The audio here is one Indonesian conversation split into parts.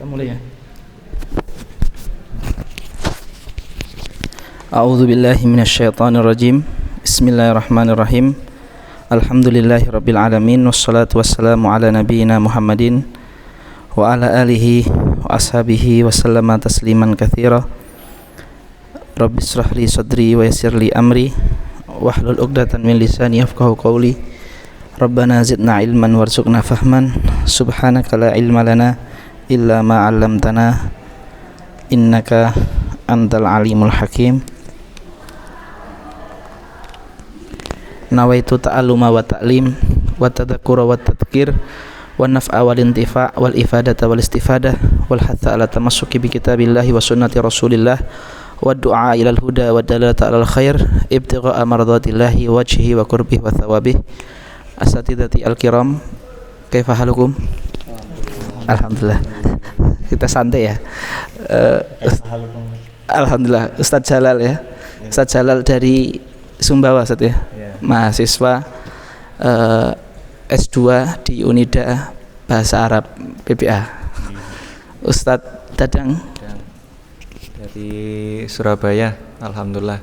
Kita mulai ya. A'udzu billahi minasyaitonir rajim. Bismillahirrahmanirrahim. Alhamdulillahirabbil alamin wassalatu wassalamu ala nabiyyina Muhammadin wa ala alihi wa ashabihi wa sallama tasliman katsira. Rabbi israh li sadri wa yassir li amri wahlul 'uqdatam min lisani yafqahu qawli. Rabbana zidna ilman warzuqna fahman. Subhanaka la ilma lana illa ma 'allamtana innaka antal alimul hakim. Nawaitu ta'alluma wa ta'lim wa tadhakkura wa tadhkir wa naf'a wal intifa' wal ifadata wal istifadah wal hatha ala tamassuki bi kitabillahi wa sunnati rasulillah wa du'a ilal huda wa dalalata alal khair ibtigha'a mardatillahi wajhi wa qurbihi wa thawabih. Asatidati al-kiram, kaifa halukum? Alhamdulillah. Kita santai ya. Alhamdulillah. Ustadz Jalal ya. Ustadz Jalal dari Sumbawa Ustadz ya. Mahasiswa S2 di Unida Bahasa Arab PPA. Ustadz Dadang dari Surabaya. Alhamdulillah.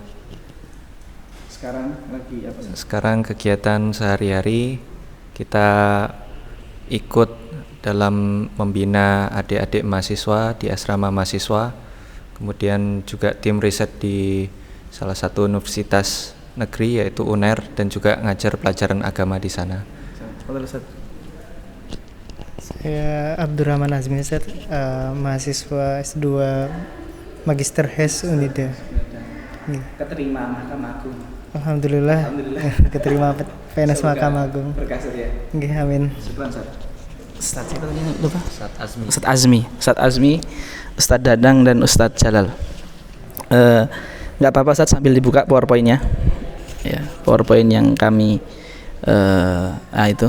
Sekarang lagi apa? Sekarang kegiatan sehari-hari kita ikut dalam membina adik-adik mahasiswa di asrama mahasiswa, kemudian juga tim riset di salah satu universitas negeri yaitu UNER, dan juga ngajar pelajaran agama di sana. Saya Abdurrahman Azmi Ustaz, mahasiswa S2 Magister HES Unida. Keterima Mahkamah Agung. Alhamdulillah. Keterima PNS Mahkamah Agung. Berkah ya. Nggih, amin. Ustadz siapa tadi lupa? Ustadz Azmi, Ustadz Dadang dan Ustadz Jalal. Nggak apa-apa Ustadz, sambil dibuka PowerPoint-nya. Ya, PowerPoint yang kami itu.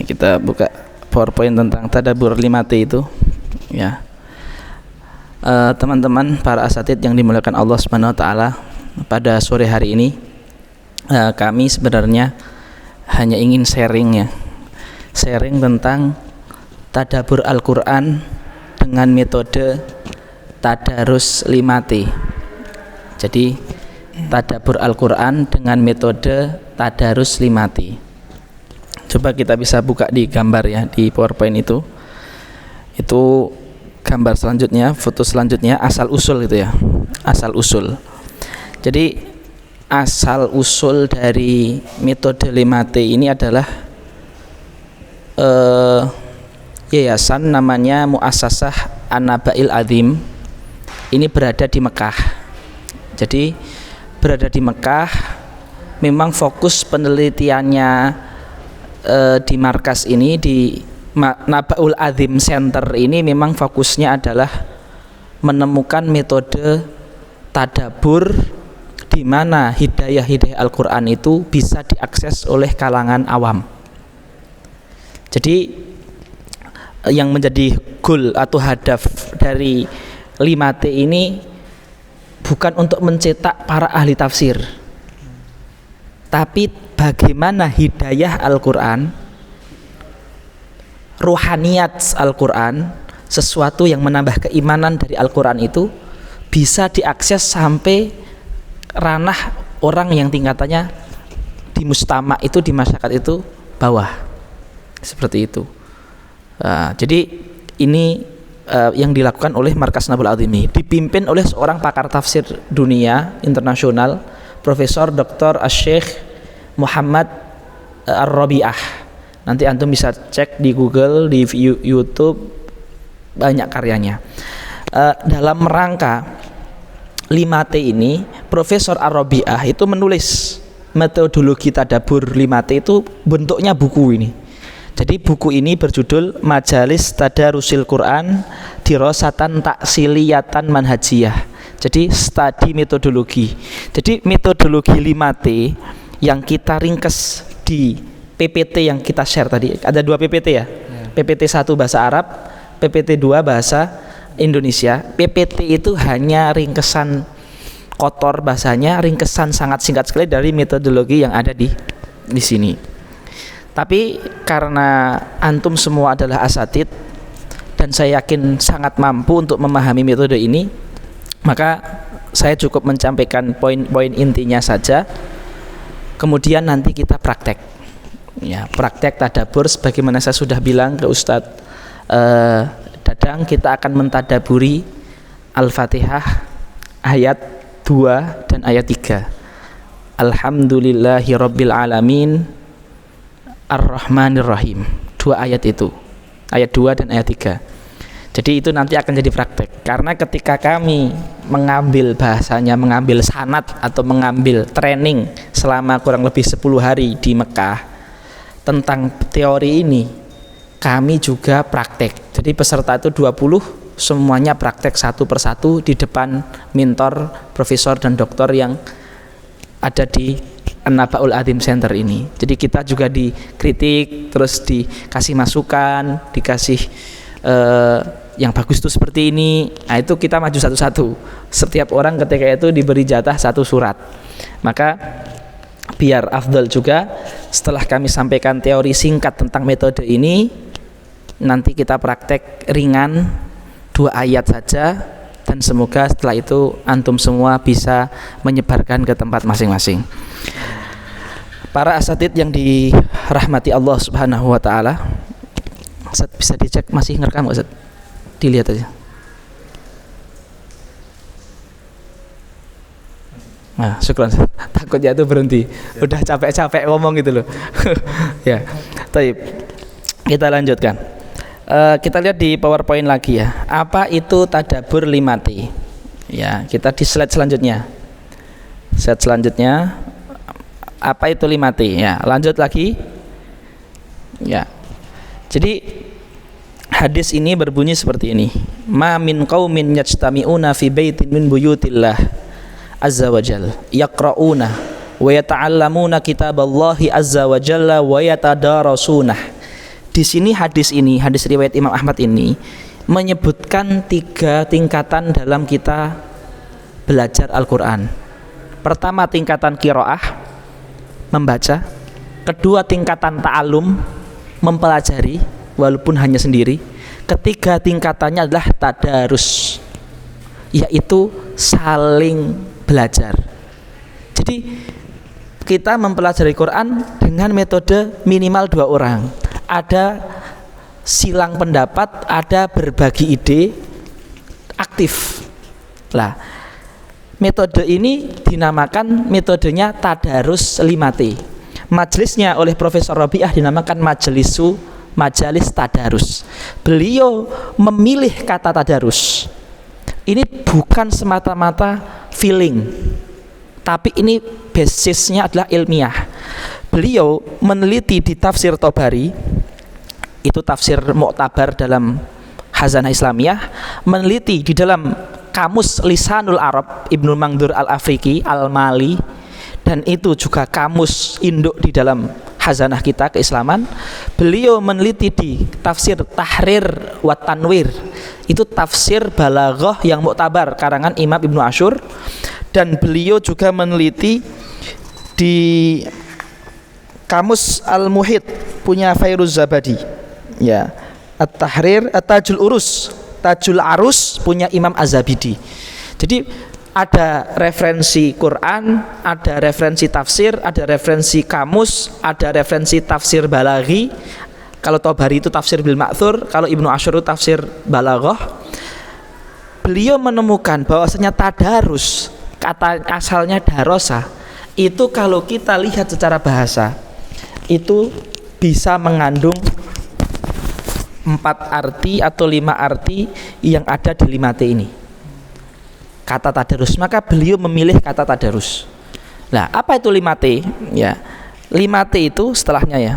Kita buka PowerPoint tentang tadabbur 5T itu. Ya. Teman-teman para asatidz yang dimuliakan Allah Subhanahu wa taala, pada sore hari ini kami sebenarnya hanya ingin sharing tentang tadabbur Al-Qur'an dengan metode tadarus 5T. Jadi tadabbur Al-Qur'an dengan metode tadarus 5T. Coba kita bisa buka di gambar ya, di PowerPoint itu. Itu gambar selanjutnya, foto selanjutnya, asal usul gitu ya. Asal usul. Jadi asal usul dari metode 5T ini adalah yayasan namanya Muassasah An-Nabail Azim. Ini berada di Mekah. Jadi berada di Mekah, memang fokus penelitiannya di markas ini, di Nabaul Azim Center ini memang fokusnya adalah menemukan metode tadabbur di mana hidayah Al-Qur'an itu bisa diakses oleh kalangan awam. Jadi yang menjadi goal atau hadaf dari 5T ini bukan untuk mencetak para ahli tafsir, tapi bagaimana hidayah Al-Qur'an, ruhaniyat Al-Qur'an, sesuatu yang menambah keimanan dari Al-Qur'an itu bisa diakses sampai ranah orang yang tingkatannya di mujtama itu, di masyarakat itu bawah. Seperti itu. Jadi ini yang dilakukan oleh Markas Nabaul Azim ini, dipimpin oleh seorang pakar tafsir dunia internasional, Profesor Dr. Asy-Syaikh Muhammad Ar-Rabi'ah. Nanti antum bisa cek di Google, di YouTube, banyak karyanya. Dalam rangka 5T ini, Profesor Ar-Rabi'ah itu menulis metodologi tadabbur 5T itu bentuknya buku ini. Jadi buku ini berjudul Majalis Tadarusil Quran Dirosatan Taksiliyatan Manhajiyah. Jadi studi metodologi. Jadi metodologi 5T yang kita ringkes di PPT yang kita share tadi. Ada 2 PPT ya? PPT 1 bahasa Arab, PPT 2 bahasa Indonesia. PPT itu hanya ringkesan kotor bahasanya, ringkesan sangat singkat sekali dari metodologi yang ada di sini. Tapi karena antum semua adalah asatidz dan saya yakin sangat mampu untuk memahami metode ini, maka saya cukup menyampaikan poin-poin intinya saja. Kemudian nanti kita praktek, ya, praktek tadabbur sebagaimana saya sudah bilang ke Ustadz Dadang. Kita akan mentadaburi Al-Fatihah ayat 2 dan ayat 3. Alhamdulillahirabbil alamin Ar-Rahmanir-Rahim. 2 ayat itu. Ayat 2 dan ayat 3. Jadi itu nanti akan jadi praktek. Karena ketika kami mengambil bahasanya, mengambil sanad atau mengambil training selama kurang lebih 10 hari di Mekah tentang teori ini, kami juga praktek. Jadi peserta itu 20, semuanya praktek satu persatu di depan mentor, profesor dan doktor yang ada di An-Nabaul Azim Center ini. Jadi kita juga dikritik, terus dikasih masukan, dikasih yang bagus itu seperti ini. Nah, itu kita maju satu-satu. Setiap orang ketika itu diberi jatah satu surat. Maka biar afdal juga, setelah kami sampaikan teori singkat tentang metode ini, nanti kita praktek ringan 2 ayat saja, dan semoga setelah itu antum semua bisa menyebarkan ke tempat masing-masing. Para asatid yang dirahmati Allah Subhanahu wa taala, Ustaz, bisa dicek masih ngerekam nggak, Ustaz? Dilihat aja. Nah, syukran. Takutnya itu berhenti. Udah capek-capek ngomong gitu loh. Ya. Baik. Kita lanjutkan. Kita lihat di PowerPoint lagi ya. Apa itu tadabbur 5T? Ya, kita di slide selanjutnya. Slide selanjutnya. Apa itu 5T? Ya, lanjut lagi. Ya. Jadi hadis ini berbunyi seperti ini. Ma min qaumin yajtami'una fi baitin min buyutillah azza wa jalla yaqra'una wa yata'allamuna kitaballahi azza wa jalla wa yatadarasuna. Di sini hadis riwayat Imam Ahmad ini menyebutkan 3 tingkatan dalam kita belajar Al-Qur'an. Pertama, tingkatan qiraah, membaca. Kedua, tingkatan ta'allum, mempelajari walaupun hanya sendiri. Ketiga, tingkatannya adalah tadarus, yaitu saling belajar. Jadi kita mempelajari Quran dengan metode minimal 2 orang. Ada silang pendapat, ada berbagi ide, aktif. Lah, metode ini dinamakan metodenya tadarus 5T. Majelisnya oleh Profesor Rabi'ah dinamakan majalis tadarus. Beliau memilih kata tadarus. Ini bukan semata-mata feeling, tapi ini basisnya adalah ilmiah. Beliau meneliti di tafsir Tobari, itu tafsir muktabar dalam Khazanah Islamiyah, meneliti di dalam kamus Lisanul Arab Ibnu Mangdur Al-Afriki Al-Mali, dan itu juga kamus induk di dalam Khazanah kita keislaman. Beliau meneliti di tafsir Tahrir wa Tanwir, itu tafsir balaghah yang muktabar karangan Imam Ibnu Asyur. Dan beliau juga meneliti di kamus Al-Muhit punya Fairuz Zabadi, ya, At-Tahrir, Tajul Urus, Tajul Arus punya Imam Az-Zabidi. Jadi ada referensi Quran, ada referensi tafsir, ada referensi kamus, ada referensi tafsir balaghi. Kalau Tobari itu tafsir bil ma'thur, kalau Ibnu Asyur itu tafsir balaghah. Beliau menemukan bahwasanya tadarus, kata asalnya darosa, itu kalau kita lihat secara bahasa itu bisa mengandung 4 arti atau 5 arti yang ada di 5T ini, kata tadarus. Maka beliau memilih kata tadarus. Nah, apa itu 5T? Ya, 5T itu setelahnya ya.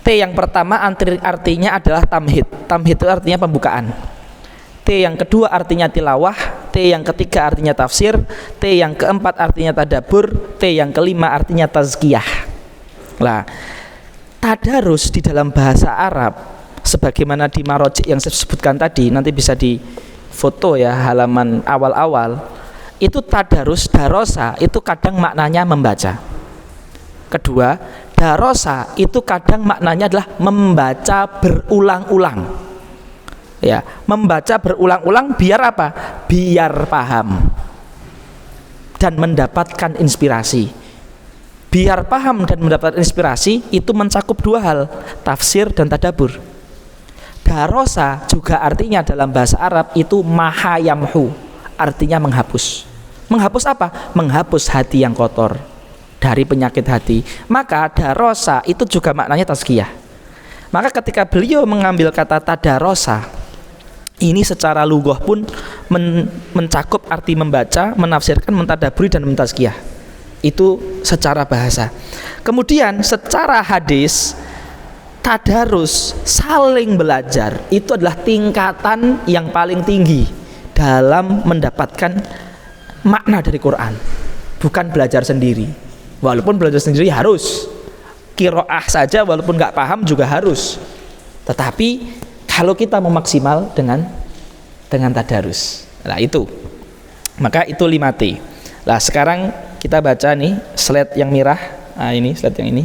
T yang pertama artinya adalah tamhid. Tamhid itu artinya pembukaan. T yang kedua artinya tilawah. T yang ketiga artinya tafsir. T yang keempat artinya tadabbur. T yang kelima artinya tazkiyah. Nah, tadarus di dalam bahasa Arab, sebagaimana di marojik yang saya sebutkan tadi, nanti bisa di foto ya halaman awal-awal, itu tadarus, darosa itu kadang maknanya membaca. Kedua, darosa itu kadang maknanya adalah membaca berulang-ulang. Ya, membaca berulang-ulang biar apa? Biar paham dan mendapatkan inspirasi. Biar paham dan mendapatkan inspirasi itu mencakup dua hal, tafsir dan tadabbur. Darosa juga artinya dalam bahasa Arab itu maha yamhu, artinya menghapus. Menghapus apa? Menghapus hati yang kotor dari penyakit hati. Maka darosa itu juga maknanya tazkiyah. Maka ketika beliau mengambil kata tadarosa, ini secara lughah pun mencakup arti membaca, menafsirkan, mentadaburi dan mentazkiyah. Itu secara bahasa. Kemudian secara hadis, tadarus, saling belajar, itu adalah tingkatan yang paling tinggi dalam mendapatkan makna dari Quran. Bukan belajar sendiri. Walaupun belajar sendiri harus, qiraah saja walaupun nggak paham juga harus. Tetapi kalau kita memaksimal dengan tadarus, nah itu, maka itu 5T. Nah sekarang kita baca nih slide yang merah. Nah ini slide yang ini,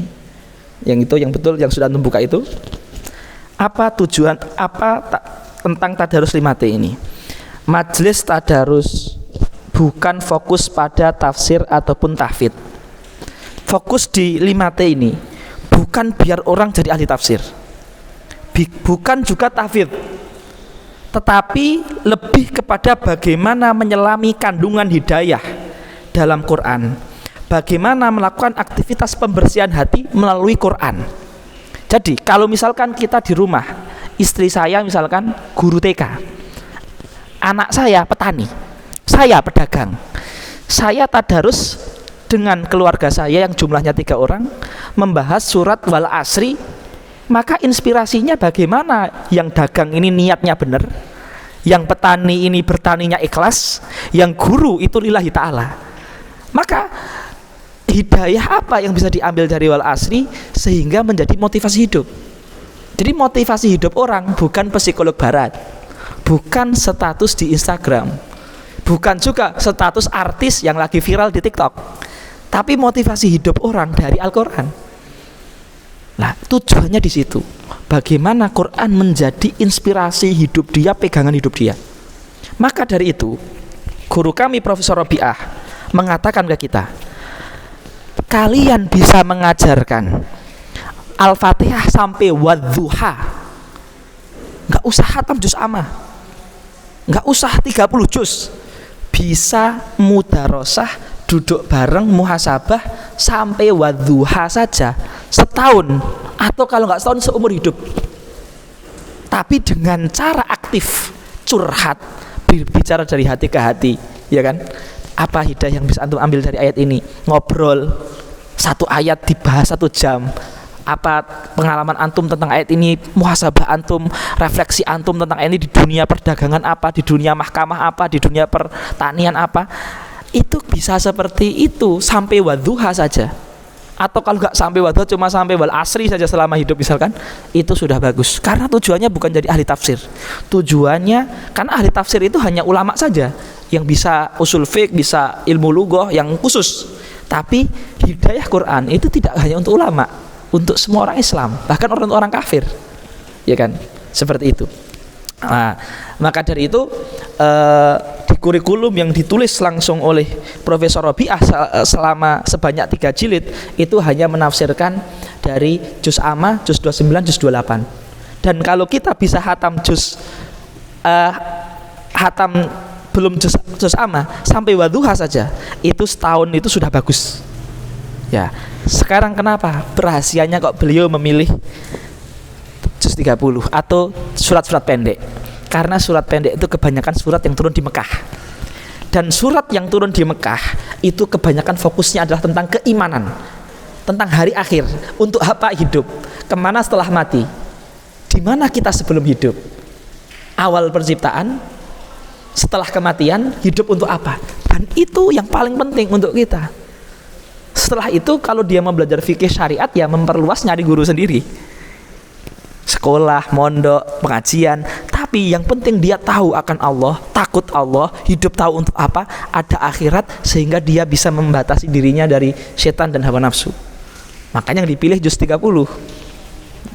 yang itu yang betul yang sudah antum buka itu. Apa tujuan tentang tadarus 5T ini? Majelis tadarus bukan fokus pada tafsir ataupun tahfidz. Fokus di 5T ini bukan biar orang jadi ahli tafsir, bukan juga tahfidz, tetapi lebih kepada bagaimana menyelami kandungan hidayah dalam Quran, bagaimana melakukan aktivitas pembersihan hati melalui Quran. Jadi kalau misalkan kita di rumah, istri saya misalkan guru TK, anak saya petani, saya pedagang, saya tadarus dengan keluarga saya yang jumlahnya 3 orang membahas surat wal asri. Maka inspirasinya bagaimana yang dagang ini niatnya benar, yang petani ini bertaninya ikhlas, yang guru itu lillahi ta'ala. Maka hidayah apa yang bisa diambil dari wal asri sehingga menjadi motivasi hidup. Jadi motivasi hidup orang bukan psikolog barat, bukan status di Instagram, bukan juga status artis yang lagi viral di TikTok, tapi motivasi hidup orang dari Al-Quran. Nah, tujuannya di situ. Bagaimana Quran menjadi inspirasi hidup dia, pegangan hidup dia. Maka dari itu, guru kami Profesor Robiah mengatakan ke kita, kalian bisa mengajarkan Al-Fatihah sampai wadduha. Nggak usah hatam juz amma, nggak usah 30 juz. Bisa mudarosah, duduk bareng, muhasabah sampai wadduha saja setahun, atau kalau nggak setahun seumur hidup. Tapi dengan cara aktif, curhat, berbicara dari hati ke hati, ya kan? Apa hidayah yang bisa antum ambil dari ayat ini? Ngobrol, satu ayat dibahas 1 jam. Apa pengalaman antum tentang ayat ini, muhasabah antum, refleksi antum tentang ayat ini di dunia perdagangan apa, di dunia mahkamah apa, di dunia pertanian apa. Itu bisa seperti itu sampai wadduha saja. Atau kalau nggak sampai wadduha, cuma sampai wal asri saja selama hidup misalkan, itu sudah bagus. Karena tujuannya bukan jadi ahli tafsir. Tujuannya, karena ahli tafsir itu hanya ulama saja yang bisa usul fiqh, bisa ilmu lughah yang khusus. Tapi hidayah Quran itu tidak hanya untuk ulama, untuk semua orang Islam, bahkan orang kafir, ya kan? Seperti itu. Nah, maka dari itu di kurikulum yang ditulis langsung oleh Profesor Robiah selama sebanyak 3 jilid itu hanya menafsirkan dari juz amma, juz 29, juz 28. Dan kalau kita bisa hatam juz hatam belum juz amma sampai wadduha saja, itu setahun itu sudah bagus. Ya, sekarang kenapa rahasianya kok beliau memilih juz 30 atau surat-surat pendek? Karena surat pendek itu kebanyakan surat yang turun di Mekah. Dan surat yang turun di Mekah itu kebanyakan fokusnya adalah tentang keimanan, tentang hari akhir, untuk apa hidup, kemana setelah mati, di mana kita sebelum hidup, awal penciptaan, setelah kematian, hidup untuk apa. Dan itu yang paling penting untuk kita. Setelah itu kalau dia mau belajar fikih syariat, ya memperluas, nyari guru sendiri, sekolah, mondok, pengajian. Tapi yang penting dia tahu akan Allah, takut Allah, hidup tahu untuk apa, ada akhirat, sehingga dia bisa membatasi dirinya dari setan dan hawa nafsu. Makanya yang dipilih juz 30.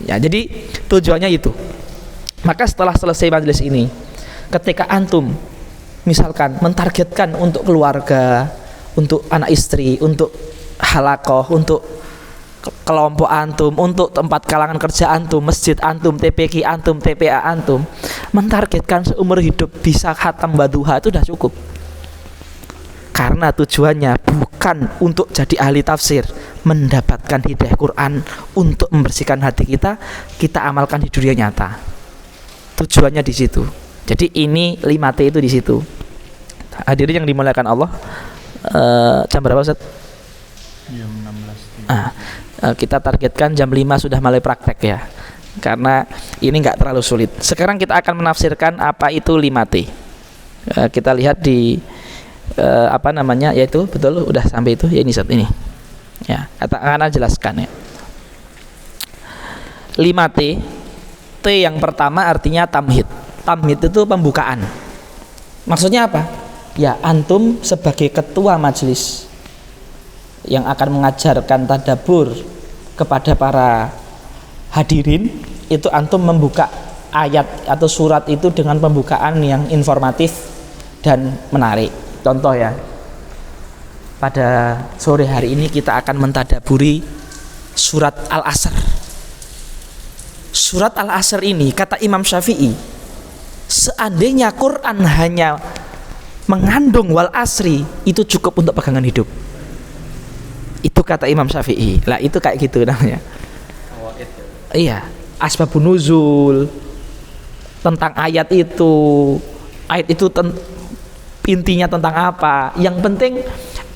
Ya, jadi tujuannya itu. Maka setelah selesai majelis ini, ketika antum misalkan mentargetkan untuk keluarga, untuk anak istri, untuk halakoh, untuk kelompok antum, untuk tempat kalangan kerja antum, masjid antum, TPQ antum, TPA antum, mentargetkan seumur hidup bisa khatam Wadduha itu sudah cukup. Karena tujuannya bukan untuk jadi ahli tafsir, mendapatkan hidayah Quran untuk membersihkan hati kita, kita amalkan di dunia nyata. Tujuannya di situ. Jadi ini 5T itu di situ. Hadirin yang dimuliakan Allah, jam berapa Ustaz? Jam 16. Kita targetkan jam 5 sudah mulai praktek ya. Karena ini enggak terlalu sulit. Sekarang kita akan menafsirkan apa itu 5T. Kita lihat di yaitu betul udah sampai itu ya, ini Ustaz ini. Ya, akan jelaskan ya. 5T. T yang pertama artinya tamhid. Tamhid itu pembukaan. Maksudnya apa? Ya, antum sebagai ketua majelis yang akan mengajarkan tadabbur kepada para hadirin, itu antum membuka ayat atau surat itu dengan pembukaan yang informatif dan menarik. Contoh ya, pada sore hari ini kita akan mentadaburi surat Al-Asr. Surat Al-Asr ini kata Imam Syafi'i, seandainya Quran hanya mengandung wal asri, itu cukup untuk pegangan hidup. Itu kata Imam Syafi'i. Lah itu kayak gitu namanya. Iya, asbabun nuzul tentang ayat itu. Ayat itu intinya tentang apa? Yang penting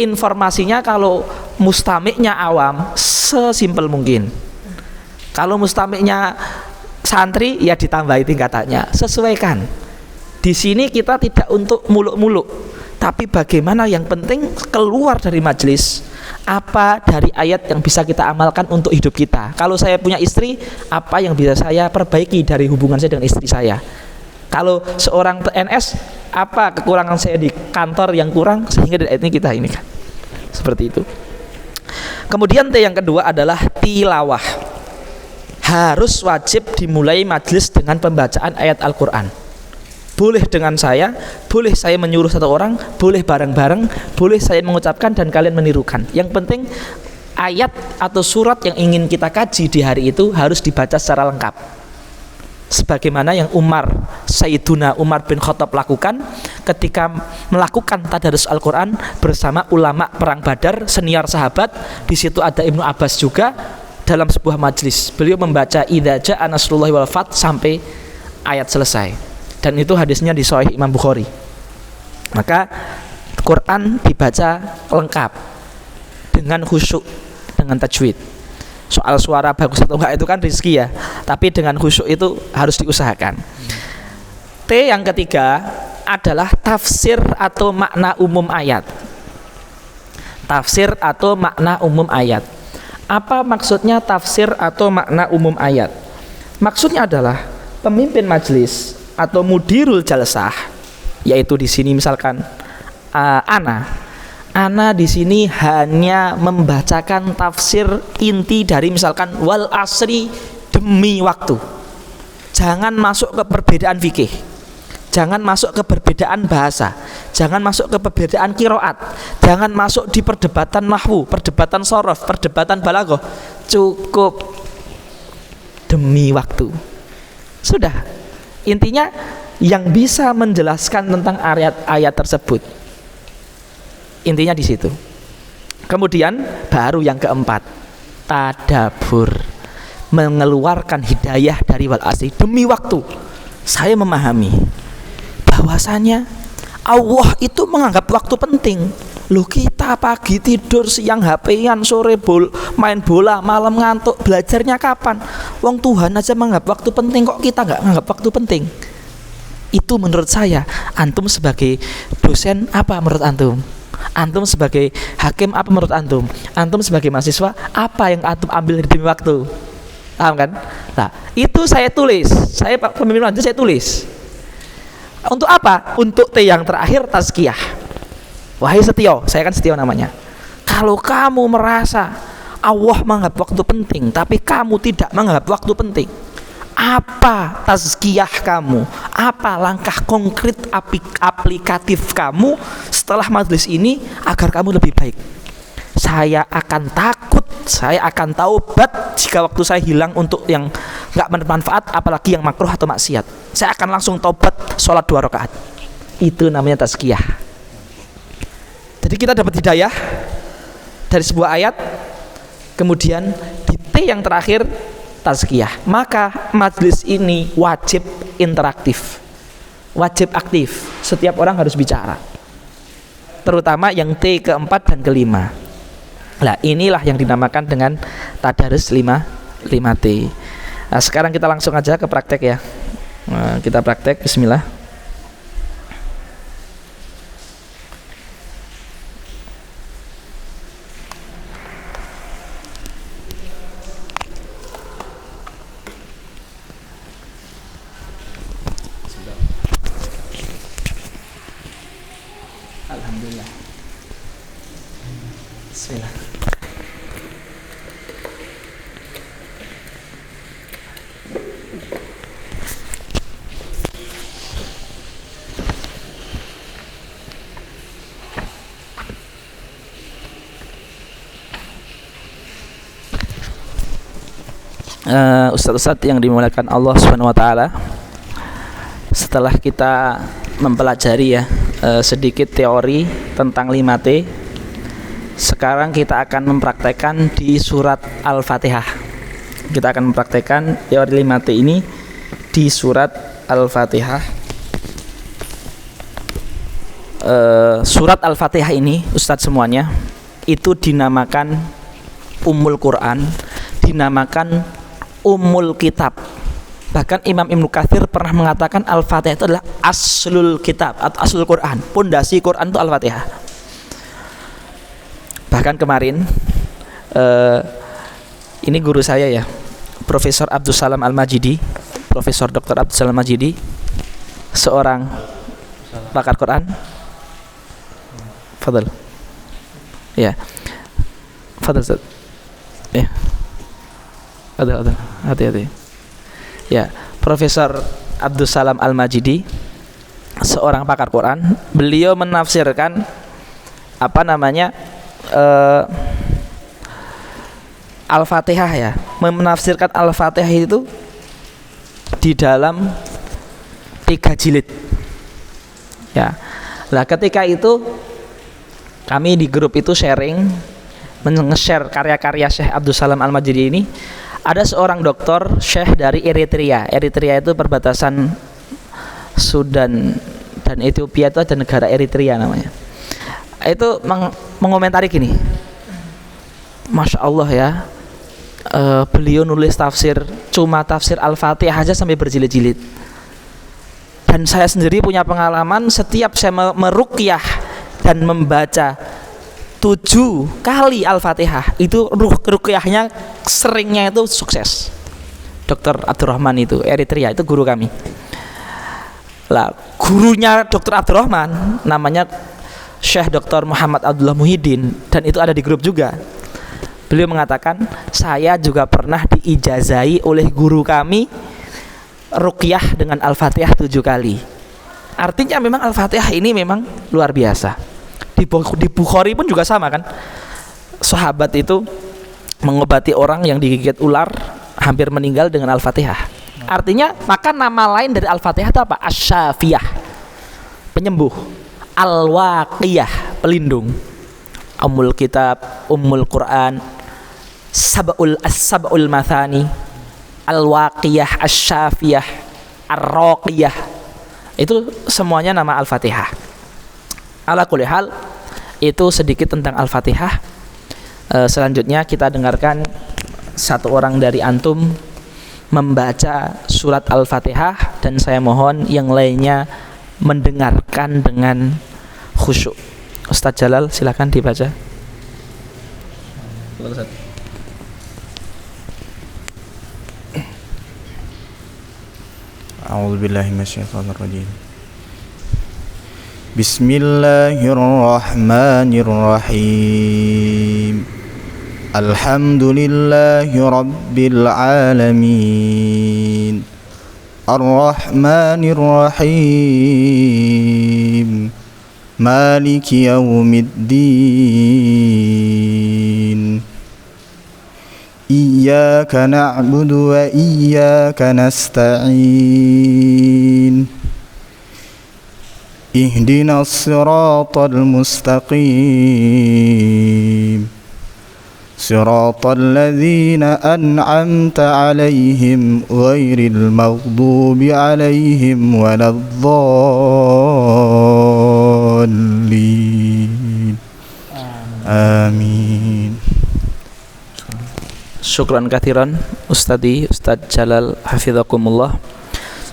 informasinya kalau mustamiknya awam sesimpel mungkin. Kalau mustamiknya santri ya ditambahi tingkatannya, sesuaikan. Di sini kita tidak untuk muluk-muluk, tapi bagaimana yang penting keluar dari majelis apa dari ayat yang bisa kita amalkan untuk hidup kita. Kalau saya punya istri, apa yang bisa saya perbaiki dari hubungan saya dengan istri saya. Kalau seorang PNS, apa kekurangan saya di kantor yang kurang sehingga dari ayat ini kita ini kan. Seperti itu. Kemudian T yang kedua adalah tilawah. Harus wajib dimulai majelis dengan pembacaan ayat Al-Quran. Boleh dengan saya, boleh saya menyuruh satu orang, boleh bareng-bareng, boleh saya mengucapkan dan kalian menirukan. Yang penting ayat atau surat yang ingin kita kaji di hari itu harus dibaca secara lengkap. Sebagaimana yang Sayyiduna Umar bin Khattab lakukan ketika melakukan tadarus Al-Quran bersama ulama perang Badar, senior sahabat. Di situ ada Ibnu Abbas juga dalam sebuah majelis. Beliau membaca idza jaa nasrullahi wal fath sampai ayat selesai. Dan itu hadisnya di Sahih Imam Bukhari. Maka Quran dibaca lengkap dengan khusyuk, dengan tajwid. Soal suara bagus atau enggak itu kan rezeki ya, tapi dengan khusyuk itu harus diusahakan. T yang ketiga adalah tafsir atau makna umum ayat. Tafsir atau makna umum ayat. Apa maksudnya tafsir atau makna umum ayat? Maksudnya adalah pemimpin majelis atau mudirul jalsah, yaitu di sini misalkan Ana di sini hanya membacakan tafsir inti dari misalkan wal asri demi waktu. Jangan masuk ke perbedaan fikih, jangan masuk ke perbedaan bahasa, jangan masuk ke perbedaan qiraat, jangan masuk di perdebatan nahwu, perdebatan shorof, perdebatan balaghah. Cukup demi waktu. Sudah. Intinya yang bisa menjelaskan tentang ayat-ayat tersebut. Intinya di situ. Kemudian baru yang keempat, tadabbur, mengeluarkan hidayah dari wal asri demi waktu. Saya memahami bahwasanya Allah itu menganggap waktu penting. Loh, kita pagi tidur, siang HP-an, sore main bola, malam ngantuk, belajarnya kapan? Wong Tuhan aja menganggap waktu penting, kok kita nggak menganggap waktu penting? Itu menurut saya. Antum sebagai dosen apa menurut antum? Antum sebagai hakim apa menurut antum? Antum sebagai mahasiswa apa yang antum ambil demi waktu? Paham kan? Nah, itu saya tulis. Saya pemimpin majelis saya tulis. Untuk apa? Untuk T yang terakhir, tazkiyah. Wahai Setio, saya kan Setio namanya. Kalau kamu merasa Allah menganggap waktu penting, tapi kamu tidak menganggap waktu penting, Apa tazkiyah kamu? Apa langkah konkret aplikatif kamu setelah majelis ini agar kamu lebih baik? Saya akan takut, saya akan taubat jika waktu saya hilang untuk yang nggak bermanfaat, apalagi yang makruh atau maksiat. Saya akan langsung taubat, sholat 2 rakaat. Itu namanya tazkiyah. Jadi kita dapat hidayah dari sebuah ayat, kemudian di T yang terakhir tazkiyah. Maka majelis ini wajib interaktif, wajib aktif. Setiap orang harus bicara, terutama yang T keempat dan kelima. Nah, inilah yang dinamakan dengan tadarus 5T. Nah, sekarang kita langsung aja ke praktek ya. Nah, kita praktek, bismillah. Alhamdulillah. Bismillah. Ustadz-ustadz yang dimuliakan Allah Subhanahu wa taala, setelah kita mempelajari ya sedikit teori tentang 5T, sekarang kita akan mempraktekkan di surat Al-Fatihah. Kita akan mempraktekkan teori 5T ini di surat Al-Fatihah. Surat Al-Fatihah ini, Ustadz semuanya, itu dinamakan Ummul Quran, dinamakan Ummul Kitab. Bahkan Imam Ibnu Katsir pernah mengatakan Al-Fatihah itu adalah aslul kitab atau aslul Quran, pondasi Quran itu Al-Fatihah. Bahkan kemarin ini guru saya ya, Profesor Abdul Salam Al-Majidi, Profesor Dr. Abdul Salam Al-Majidi, seorang pakar Quran. Fadal. Ya. Fadal Ustaz. Ya. Ada. Hati-hati. Ya, Profesor Abdul Salam Al-Majidi, seorang pakar Quran. Beliau menafsirkan Al-Fatihah ya, menafsirkan Al-Fatihah itu di dalam 3 jilid. Ya. Nah, ketika itu kami di grup itu sharing, nge-share karya-karya Syekh Abdul Salam Al-Majidi ini. Ada seorang doktor Syekh dari Eritrea. Eritrea itu perbatasan Sudan dan Ethiopia, itu ada negara Eritrea namanya. Itu mengomentari gini, Masya Allah ya, beliau nulis tafsir, cuma tafsir Al-Fatihah aja sampai berjilid-jilid. Dan saya sendiri punya pengalaman, setiap saya meruqyah dan membaca 7 kali Al-Fatihah, itu ruqyahnya seringnya itu sukses. Dr. Abdurrahman itu Eritrea, itu guru kami. Lah, gurunya Dr. Abdurrahman namanya Syekh Dr. Muhammad Abdullah Muhyiddin, dan itu ada di grup juga. Beliau mengatakan, saya juga pernah diijazai oleh guru kami ruqyah dengan Al-Fatihah 7 kali. Artinya memang Al-Fatihah ini memang luar biasa. Di Bukhari pun juga sama kan, sahabat itu mengobati orang yang digigit ular hampir meninggal dengan Al-Fatihah. Artinya, maka nama lain dari Al-Fatihah itu apa? Asy-Syafiyah, penyembuh. Al-Waqiyah, pelindung. Ummul Kitab, Ummul Quran, Sab'ul Mathani, Al-Waqiyah, Asy-Syafiyah, Ar-Raqiyah. Itu semuanya nama Al-Fatihah. Ala kulli hal, itu sedikit tentang Al-Fatihah. Selanjutnya kita dengarkan satu orang dari antum membaca surat Al-Fatihah, dan saya mohon yang lainnya mendengarkan dengan khusyuk. Ustadz Jalal, silakan dibaca. A'udzubillahi minasyaitonirrajim. Bismillahirrahmanirrahim. Alhamdulillahi Rabbil Alamin Ar-Rahmanir Rahim Maliki Yawmiddin Iyyaka na'budu wa iyyaka nasta'in Ihdinas siratal mustaqim Siratal ladzina an'amta 'alaihim ghairil maghdubi 'alaihim waladdallin. Amin. Syukran kathiran Ustadz Jalal hafidhakumullah.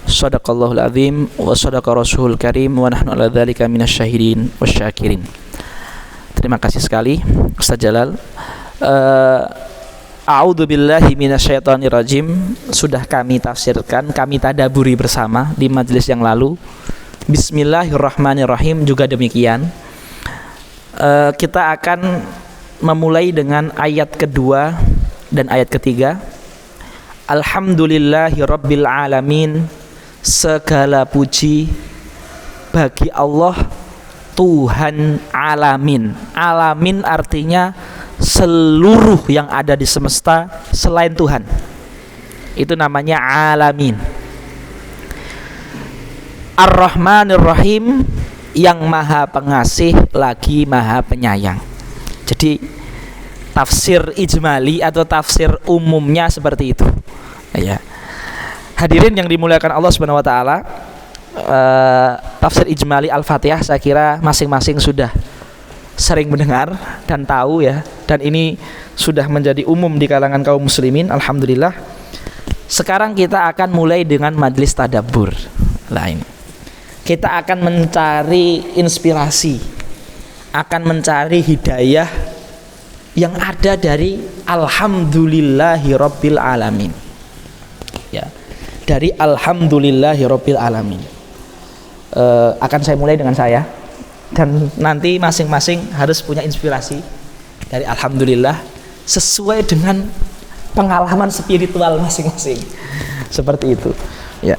Shadaqallahul azim wa shadaqa rasulul karim wa nahnu ala dzalika minasyahidin wasyakirin. Terima kasih sekali Ustadz Jalal. A'udzu billahi minasyaitonir rajim sudah kami tafsirkan, kami tadaburi bersama di majelis yang lalu. Bismillahirrahmanirrahim juga demikian. Kita akan memulai dengan ayat kedua dan ayat ketiga. Alhamdulillahi rabbil alamin, segala puji bagi Allah Tuhan alamin. Alamin artinya seluruh yang ada di semesta selain Tuhan. Itu namanya alamin. Ar-Rahmanir Rahim, yang maha pengasih lagi maha penyayang. Jadi tafsir ijmali atau tafsir umumnya seperti itu, ya. Hadirin yang dimuliakan Allah Subhanahu wa taala, tafsir ijmali Al-Fatihah saya kira masing-masing sudah sering mendengar dan tahu, ya, dan ini sudah menjadi umum di kalangan kaum muslimin, alhamdulillah. Sekarang kita akan mulai dengan majlis tadabbur. Nah, ini kita akan mencari inspirasi, akan mencari hidayah yang ada dari alhamdulillahi rabbil alamin, ya, dari alhamdulillahi rabbil alamin. Akan saya mulai dengan saya, dan nanti masing-masing harus punya inspirasi dari alhamdulillah sesuai dengan pengalaman spiritual masing-masing, seperti itu, ya.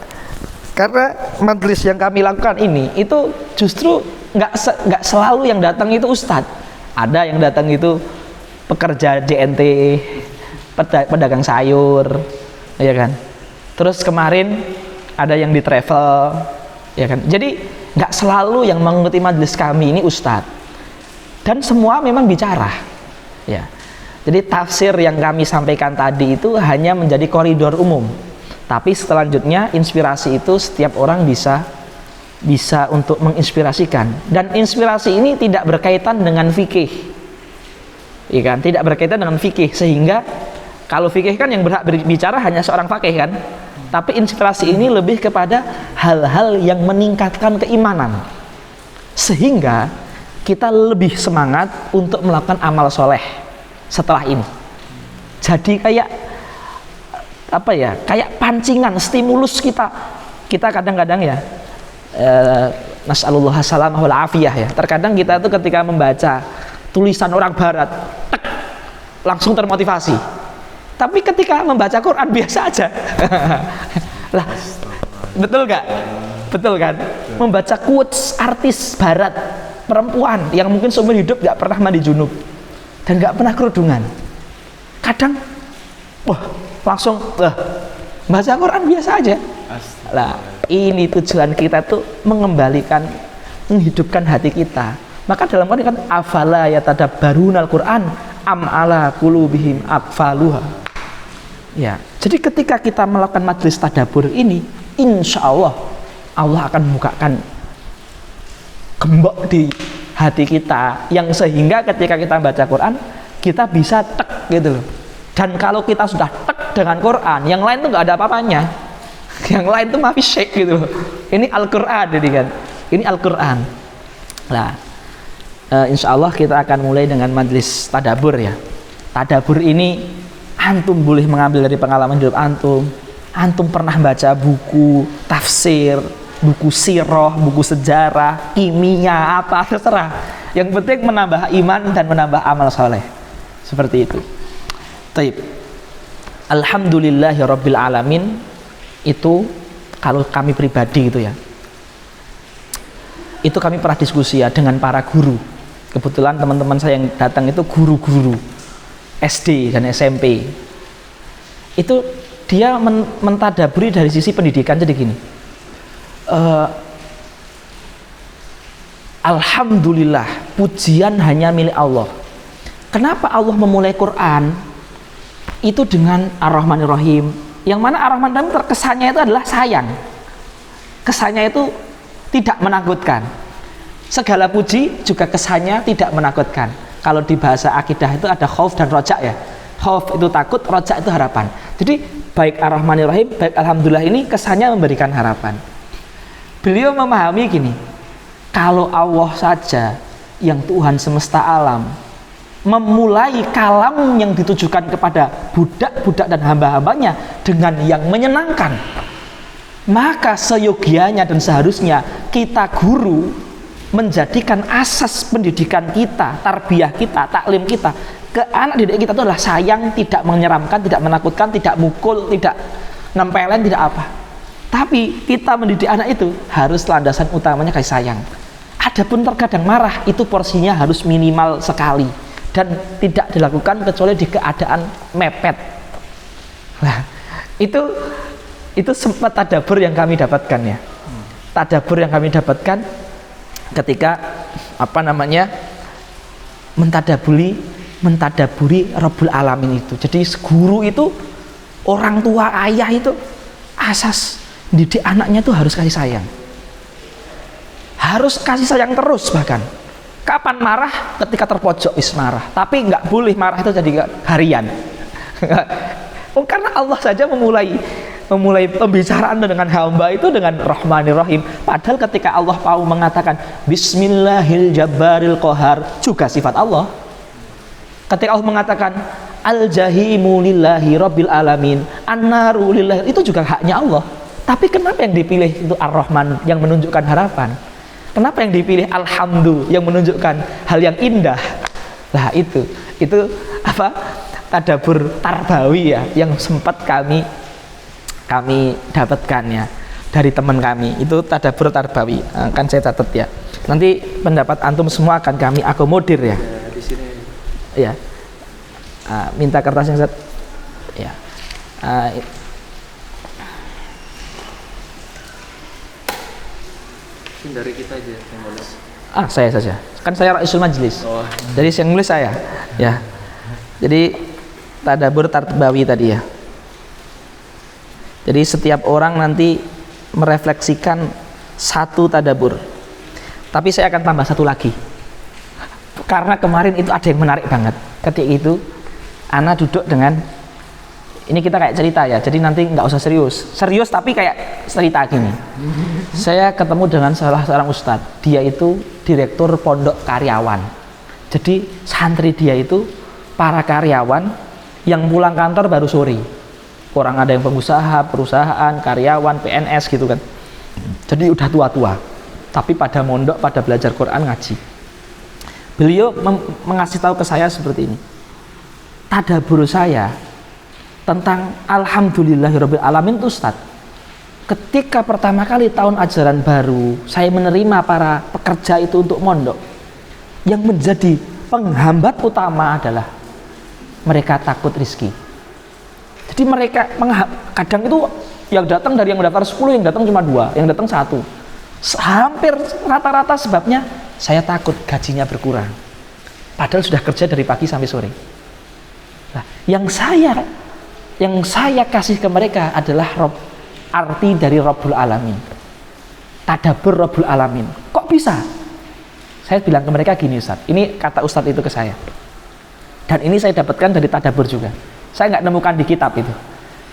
Karena majelis yang kami lakukan ini itu justru nggak selalu yang datang itu ustadz. Ada yang datang itu pekerja JNT, pedagang sayur, ya kan. Terus kemarin ada yang di travel, ya kan. Jadi nggak selalu yang mengikuti majelis kami ini ustadz. Dan semua memang bicara, ya. Jadi tafsir yang kami sampaikan tadi itu hanya menjadi koridor umum. Tapi selanjutnya inspirasi itu setiap orang bisa untuk menginspirasikan, dan inspirasi ini tidak berkaitan dengan fikih, ya kan? Tidak berkaitan dengan fikih, sehingga kalau fikih kan yang berhak berbicara hanya seorang fakih kan, tapi inspirasi ini lebih kepada hal-hal yang meningkatkan keimanan, sehingga kita lebih semangat untuk melakukan amal soleh setelah ini. Jadi kayak apa ya, kayak pancingan, stimulus kita kadang-kadang, ya, nas'alullah salamah wal afiyah, ya. Terkadang kita tuh ketika membaca tulisan orang barat, tek, langsung termotivasi. Tapi ketika membaca Quran biasa aja. Lah, betul gak? Betul kan? Membaca quotes artis barat, perempuan yang mungkin seumur hidup gak pernah mandi junub dan gak pernah kerudungan, kadang langsung baca Quran biasa aja. Lah, ini tujuan kita tuh mengembalikan, menghidupkan hati kita. Maka dalam Quran kan afala yatadabbarunal Quran am ala qulubihim aqfaluha. Ya, jadi ketika kita melakukan majlis tadabbur ini, insya Allah Allah akan membukakan gembok di hati kita, yang sehingga ketika kita baca Quran kita bisa tek gitu loh. Dan kalau kita sudah tek dengan Quran, yang lain tuh nggak ada apa-apanya, yang lain tuh masih syek gitu loh. Ini Al-Quran, jadi kan, ini Al-Quran. Nah, insya Allah kita akan mulai dengan majlis tadabbur, ya. Tadabbur ini antum boleh mengambil dari pengalaman hidup antum. Antum pernah baca buku tafsir, buku sirah, buku sejarah, kimia, apa terserah. Yang penting menambah iman dan menambah amal soleh. Seperti itu. Taib. Alhamdulillahirabbil alamin itu kalau kami pribadi itu ya. Itu kami pernah diskusi ya dengan para guru. Kebetulan teman-teman saya yang datang itu guru-guru SD dan SMP. Itu dia mentadaburi dari sisi pendidikan jadi gini. Alhamdulillah, pujian hanya milik Allah. Kenapa Allah memulai Quran itu dengan Ar-Rahmanir-Rahim? Yang mana Ar-Rahman-Rahim terkesannya itu adalah sayang. Kesannya itu tidak menakutkan. Segala puji juga kesannya tidak menakutkan. Kalau di bahasa akidah itu ada khauf dan roja ya. Khauf itu takut, roja itu harapan. Jadi baik Ar-Rahmanir-Rahim, baik Alhamdulillah ini kesannya memberikan harapan. Beliau memahami gini, kalau Allah saja yang Tuhan semesta alam memulai kalam yang ditujukan kepada budak-budak dan hamba-hambanya dengan yang menyenangkan, maka seyogianya dan seharusnya kita guru menjadikan asas pendidikan kita, tarbiyah kita, taklim kita ke anak didik kita itu adalah sayang, tidak menyeramkan, tidak menakutkan, tidak mukul, tidak nempelin, tidak apa. Tapi kita mendidik anak itu harus landasan utamanya kasih sayang. Adapun terkadang marah itu porsinya harus minimal sekali dan tidak dilakukan kecuali di keadaan mepet. Nah, itu sempat tadabbur yang kami dapatkan ya. Tadabbur yang kami dapatkan ketika mentadaburi Rabbul Alamin itu. Jadi guru itu, orang tua, ayah itu asas didik anaknya itu harus kasih sayang. Harus kasih sayang terus bahkan. Kapan marah? Ketika terpojok marah. Tapi nggak boleh marah itu jadi harian. Karena Allah saja memulai pembicaraan dengan hamba itu dengan Rahmanir Rahim. Padahal ketika Allah mau mengatakan Bismillahil Jabbaril Qahar juga sifat Allah. Ketika Allah mengatakan Al-Jahimu lillahi Rabbil Alamin, An-Naru lillahi, itu juga haknya Allah. Tapi kenapa yang dipilih itu Ar-Rahman yang menunjukkan harapan? Kenapa yang dipilih Alhamdulillah yang menunjukkan hal yang indah? Nah itu apa? Tadabbur tarbawi ya yang sempat kami dapatkan ya dari teman kami. Itu tadabbur tarbawi. Kan saya catat ya. Nanti pendapat antum semua akan kami akomodir ya. Di sini. Ya. Minta kertasnya Ustaz. Ya. Dari kita aja yang nulis. Saya saja. Kan saya Raisul Majlis. Oh. Jadi yang nulis saya. Ya. Jadi tadabbur tarbawi tadi ya. Jadi setiap orang nanti merefleksikan satu tadabbur. Tapi saya akan tambah satu lagi. Karena kemarin itu ada yang menarik banget. Ketika itu Ana duduk dengan, ini kita kayak cerita ya, jadi nanti nggak usah serius tapi kayak cerita gini. Saya ketemu dengan salah seorang ustadz, dia itu direktur pondok karyawan. Jadi santri dia itu para karyawan yang pulang kantor baru sore. Orang ada yang pengusaha, perusahaan, karyawan, PNS gitu kan. Jadi udah tua-tua, tapi pada mondok, pada belajar Quran, ngaji. Beliau mengasih tahu ke saya seperti ini. Tadabbur saya tentang Alhamdulillahirabbil alamin itu Ustaz, ketika pertama kali tahun ajaran baru saya menerima para pekerja itu untuk mondok, yang menjadi penghambat utama adalah mereka takut rizki. Jadi mereka kadang itu yang datang dari yang daftar 10, yang datang cuma 2, yang datang 1. Hampir rata-rata sebabnya saya takut gajinya berkurang, padahal sudah kerja dari pagi sampai sore. Nah, yang saya kasih ke mereka adalah arti dari Rabbul Alamin, tadabbur Rabbul Alamin. Kok bisa? Saya bilang ke mereka gini, Ustaz, ini kata Ustadz itu ke saya, dan ini saya dapatkan dari tadabbur juga. Saya nggak nemukan di kitab itu.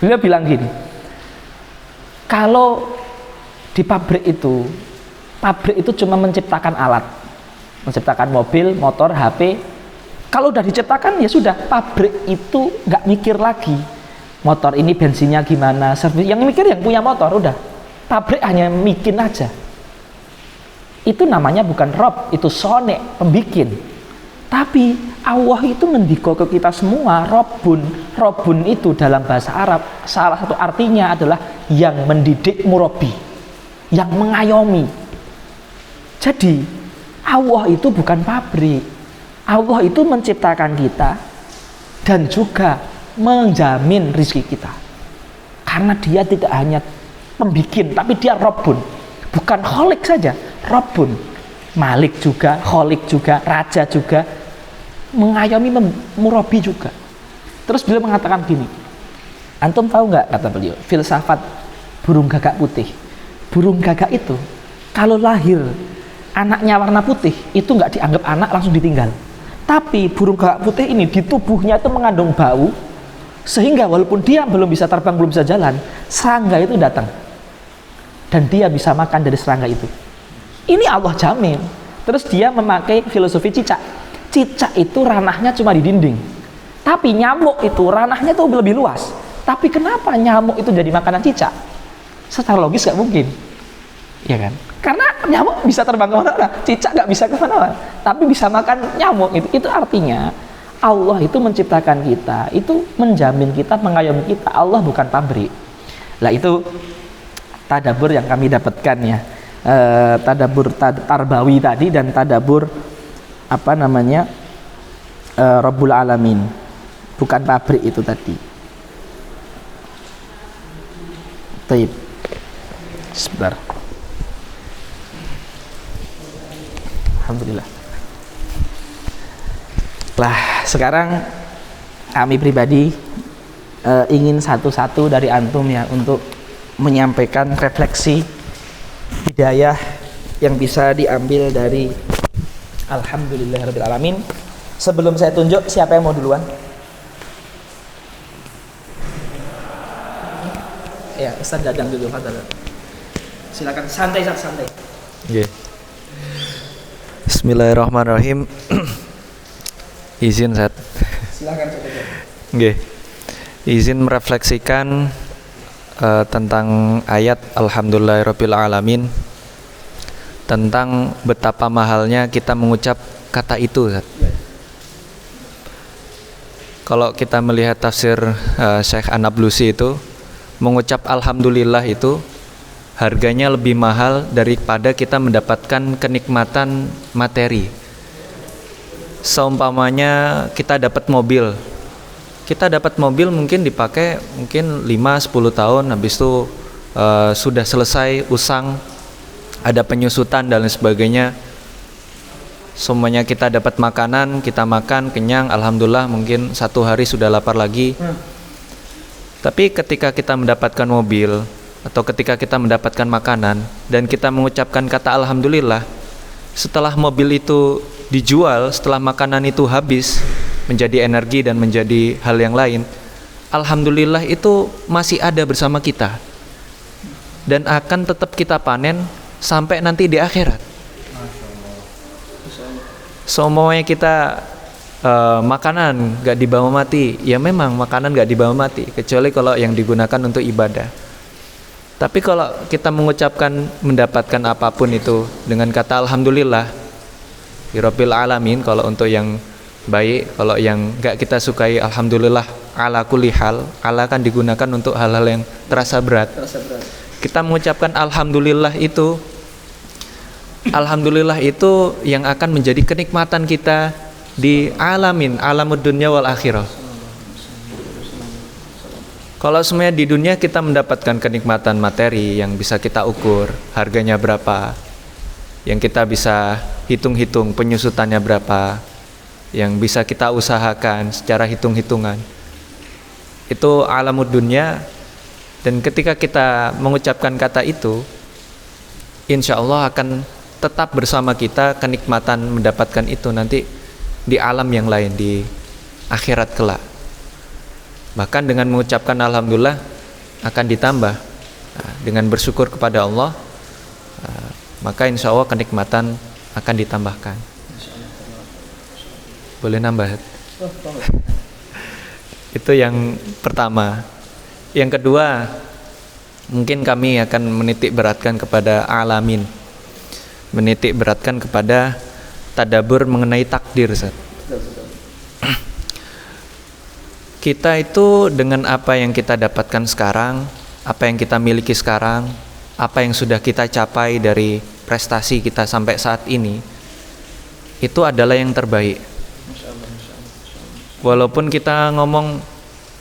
Beliau bilang gini, kalau di pabrik itu cuma menciptakan alat, menciptakan mobil, motor, HP. Kalau udah diciptakan ya sudah, pabrik itu nggak mikir lagi motor ini bensinnya gimana, servis. Yang mikir yang punya motor udah. Pabrik hanya bikin aja. Itu namanya bukan Rob, itu sonek, pembikin. Tapi Allah itu mendiko ke kita semua, Rabbun. Rabbun itu dalam bahasa Arab salah satu artinya adalah yang mendidik, murabi, yang mengayomi. Jadi Allah itu bukan pabrik. Allah itu menciptakan kita dan juga menjamin rezeki kita. Karena dia tidak hanya pembikin, tapi dia Rabbun. Bukan Kholik saja, Rabbun. Malik juga, Kholik juga, Raja juga, mengayomi, murabi juga. Terus beliau mengatakan gini, antum tahu nggak, kata beliau, filsafat burung gagak putih. Burung gagak itu kalau lahir anaknya warna putih itu nggak dianggap anak, langsung ditinggal. Tapi burung gagak putih ini di tubuhnya itu mengandung bau, sehingga walaupun dia belum bisa terbang, belum bisa jalan, serangga itu datang dan dia bisa makan dari serangga itu. Ini Allah jamin. Terus dia memakai filosofi cicak. Cicak itu ranahnya cuma di dinding, tapi nyamuk itu ranahnya tuh lebih luas. Tapi kenapa nyamuk itu jadi makanan cicak? Secara logis gak mungkin, ya kan? Karena nyamuk bisa terbang kemana-mana, cicak gak bisa kemana-mana, tapi bisa makan nyamuk. Itu artinya Allah itu menciptakan kita, itu menjamin kita, mengayomi kita. Allah bukan pabrik. Lah itu tadabur yang kami dapatkan ya. Tadabur tarbawi tadi dan tadabur Rabbul Alamin, bukan pabrik itu tadi. Taib. Sebentar. Alhamdulillah. Lah sekarang kami pribadi ingin satu-satu dari antum ya untuk menyampaikan refleksi hidayah yang bisa diambil dari Alhamdulillahirabbil alamin. Sebelum saya tunjuk, siapa yang mau duluan? Ya, Ustaz Dadang dulu, Fadal. Silakan, santai. Yeah. Bismillahirrahmanirrahim. Izin Ustaz. Silakan Ustaz. Nggih. Izin merefleksikan tentang ayat Alhamdulillahirabbil alamin, tentang betapa mahalnya kita mengucap kata itu. Kalau kita melihat tafsir Syekh An-Nablusi itu, mengucap alhamdulillah itu harganya lebih mahal daripada kita mendapatkan kenikmatan materi. Seumpamanya kita dapat mobil. Kita dapat mobil mungkin dipakai mungkin 5-10 tahun, habis itu sudah selesai usang, ada penyusutan dan lain sebagainya. Semuanya kita dapat makanan, kita makan kenyang, alhamdulillah, mungkin 1 hari sudah lapar lagi. Tapi ketika kita mendapatkan mobil atau ketika kita mendapatkan makanan dan kita mengucapkan kata alhamdulillah, setelah mobil itu dijual, setelah makanan itu habis menjadi energi dan menjadi hal yang lain, alhamdulillah itu masih ada bersama kita dan akan tetap kita panen sampai nanti di akhirat. Semuanya kita makanan gak dibawa mati, ya memang makanan gak dibawa mati kecuali kalau yang digunakan untuk ibadah. Tapi kalau kita mengucapkan mendapatkan apapun itu dengan kata alhamdulillah Rabbil alamin, kalau untuk yang baik, kalau yang gak kita sukai alhamdulillah ala kulli hal, ala kan digunakan untuk hal-hal yang terasa berat. Kita mengucapkan alhamdulillah itu yang akan menjadi kenikmatan kita di alamud dunya wal akhirah. Kalau semuanya di dunia kita mendapatkan kenikmatan materi yang bisa kita ukur harganya berapa, yang kita bisa hitung-hitung penyusutannya berapa, yang bisa kita usahakan secara hitung-hitungan, itu alamud dunya. Dan ketika kita mengucapkan kata itu, insya Allah akan tetap bersama kita kenikmatan mendapatkan itu nanti di alam yang lain, di akhirat kelak. Bahkan dengan mengucapkan alhamdulillah akan ditambah dengan bersyukur kepada Allah, maka insya Allah kenikmatan akan ditambahkan. Boleh nambah? Itu yang pertama. Yang kedua, mungkin kami akan menitik beratkan kepada alamin, menitik beratkan kepada tadabur mengenai takdir, Ustaz. Kita itu dengan apa yang kita dapatkan sekarang, apa yang kita miliki sekarang, apa yang sudah kita capai dari prestasi kita sampai saat ini, itu adalah yang terbaik. Walaupun kita ngomong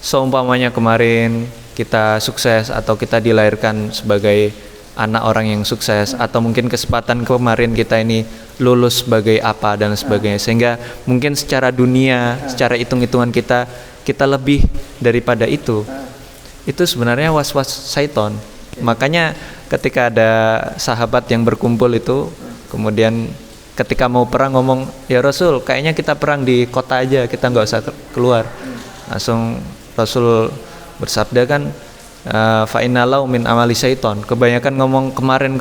seumpamanya kemarin kita sukses atau kita dilahirkan sebagai anak orang yang sukses, atau mungkin kesempatan kemarin kita ini lulus sebagai apa dan sebagainya, sehingga mungkin secara dunia, secara hitung-hitungan kita lebih daripada itu sebenarnya was-was syaiton. Makanya ketika ada sahabat yang berkumpul itu, kemudian ketika mau perang ngomong, ya Rasul, kayaknya kita perang di kota aja, kita nggak usah keluar. Langsung Rasul bersabda kan, fa inna lau min amali syaiton. Kebanyakan ngomong kemarin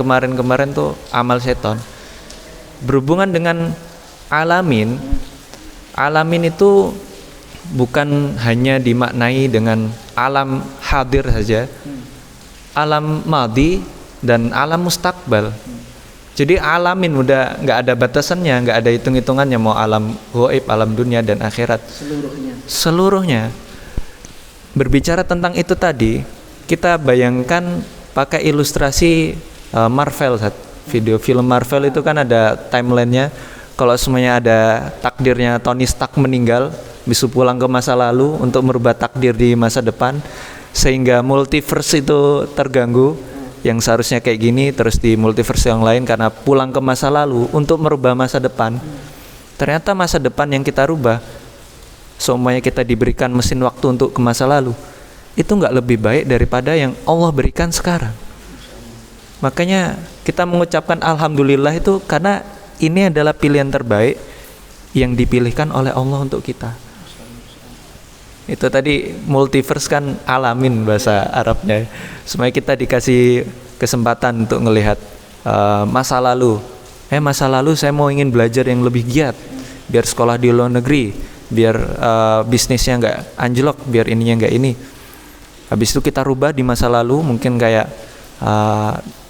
tuh amal syaiton. Berhubungan dengan alamin itu bukan hanya dimaknai dengan alam hadir saja, alam madhi dan alam mustakbal. Jadi alamin udah nggak ada batasannya, nggak ada hitung-hitungannya, mau alam ghaib, alam dunia dan akhirat, seluruhnya. Berbicara tentang itu tadi, kita bayangkan pakai ilustrasi Marvel, film Marvel itu kan ada timelinenya. Kalau semuanya ada takdirnya Tony Stark meninggal, bisa pulang ke masa lalu untuk merubah takdir di masa depan, sehingga multiverse itu terganggu. Yang seharusnya kayak gini terus di multiverse yang lain karena pulang ke masa lalu untuk merubah masa depan. Ternyata masa depan yang kita rubah, semuanya kita diberikan mesin waktu untuk ke masa lalu, itu nggak lebih baik daripada yang Allah berikan sekarang. Makanya kita mengucapkan alhamdulillah itu karena ini adalah pilihan terbaik yang dipilihkan oleh Allah untuk kita. Itu tadi multiverse kan alamin bahasa Arabnya. Supaya kita dikasih kesempatan untuk melihat masa lalu. Masa lalu saya ingin belajar yang lebih giat, biar sekolah di luar negeri, biar bisnisnya nggak anjlok, biar ininya nggak ini. Habis itu kita rubah di masa lalu, mungkin kayak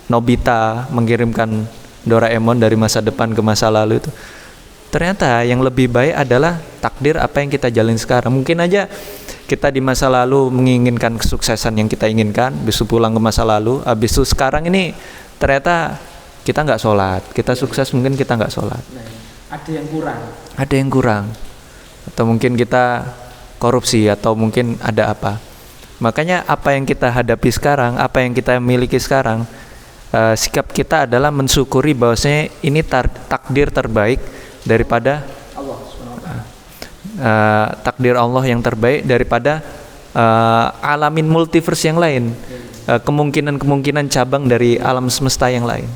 Nobita mengirimkan Doraemon dari masa depan ke masa lalu itu. Ternyata yang lebih baik adalah takdir apa yang kita jalin sekarang. Mungkin aja kita di masa lalu menginginkan kesuksesan yang kita inginkan, besok pulang ke masa lalu, habis itu sekarang ini ternyata kita nggak sholat, kita sukses mungkin kita nggak sholat. Ada yang kurang. Atau mungkin kita korupsi, atau mungkin ada apa. Makanya apa yang kita hadapi sekarang, apa yang kita miliki sekarang, sikap kita adalah mensyukuri bahwasanya ini takdir terbaik daripada Allah, takdir Allah yang terbaik daripada alamin multiverse yang lain, kemungkinan cabang dari alam semesta yang lain.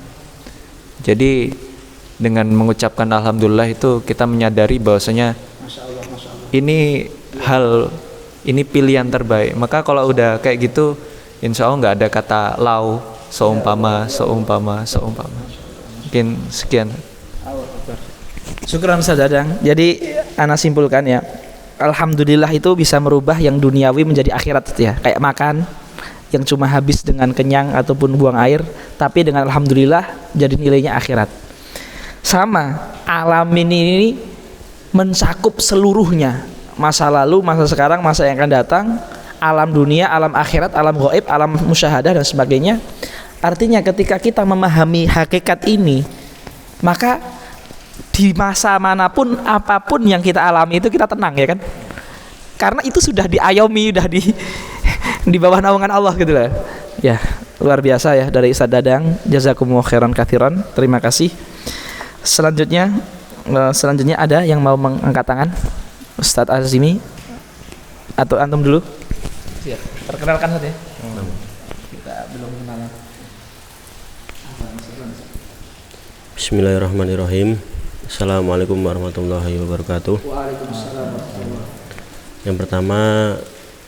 Jadi dengan mengucapkan alhamdulillah itu kita menyadari bahwasanya ini pilihan terbaik. Maka kalau udah kayak gitu, insya Allah nggak ada kata lau, seumpama. Mungkin sekian. Syukran Ustaz Dadang. Jadi ana simpulkan ya, alhamdulillah itu bisa merubah yang duniawi menjadi akhirat ya. Kayak makan yang cuma habis dengan kenyang ataupun buang air, tapi dengan alhamdulillah jadi nilainya akhirat. Sama, alamin ini mencakup seluruhnya, masa lalu, masa sekarang, masa yang akan datang, alam dunia, alam akhirat, alam gaib, alam musyahadah dan sebagainya. Artinya ketika kita memahami hakikat ini, maka di masa manapun, apapun yang kita alami itu kita tenang ya kan, karena itu sudah diayomi, sudah di bawah naungan Allah gitu lah ya. Luar biasa ya dari Ustaz Dadang, jazakumullah khairan katsiran, terima kasih. Selanjutnya ada yang mau mengangkat tangan? Ustaz Azimi atau antum dulu? Siap. Perkenalkan saja. Kita belum kenalan. Bismillahirrahmanirrahim. Assalamualaikum warahmatullahi wabarakatuh. Waalaikumsalam. Yang pertama,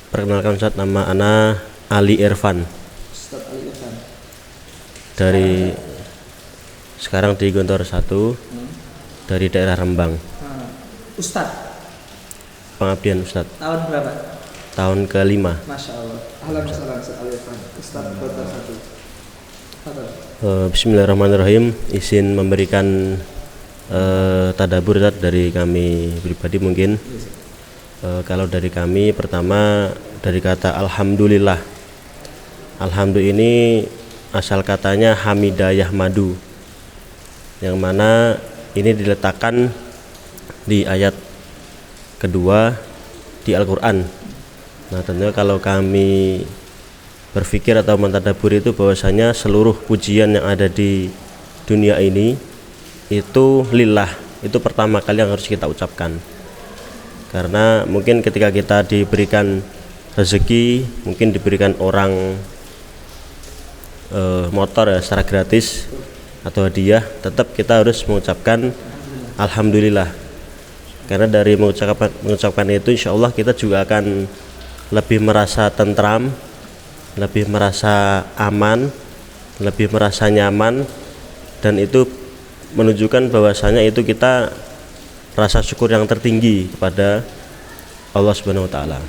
perkenalkan Ustaz, nama ana Ali Irfan. Ustaz Ali Irfan. Dari sekarang di Gontor 1, dari daerah Rembang. Ustaz. Pengabdian Ustaz. Tahun berapa? Tahun ke-5. Masya Allah. Ahlan wa sahlan Ustaz Ali Irfan. Ustaz Gontor 1. Bismillahirrahmanirrahim. Izin memberikan tadabbur Ustaz, dari kami pribadi mungkin. Kalau dari kami pertama dari kata alhamdulillah. Alhamdulillah ini asal katanya hamidah yahmadu, yang mana ini diletakkan di ayat kedua di Al-Quran. Nah tentunya kalau kami berpikir atau mentadabur itu bahwasanya seluruh pujian yang ada di dunia ini itu lillah, itu pertama kali yang harus kita ucapkan. Karena mungkin ketika kita diberikan rezeki, mungkin diberikan orang motor ya secara gratis atau hadiah, tetap kita harus mengucapkan alhamdulillah. Karena dari mengucapkan itu insya Allah kita juga akan lebih merasa tentram, lebih merasa aman, lebih merasa nyaman, dan itu menunjukkan bahwasanya itu kita rasa syukur yang tertinggi kepada Allah Subhanahu wa taala.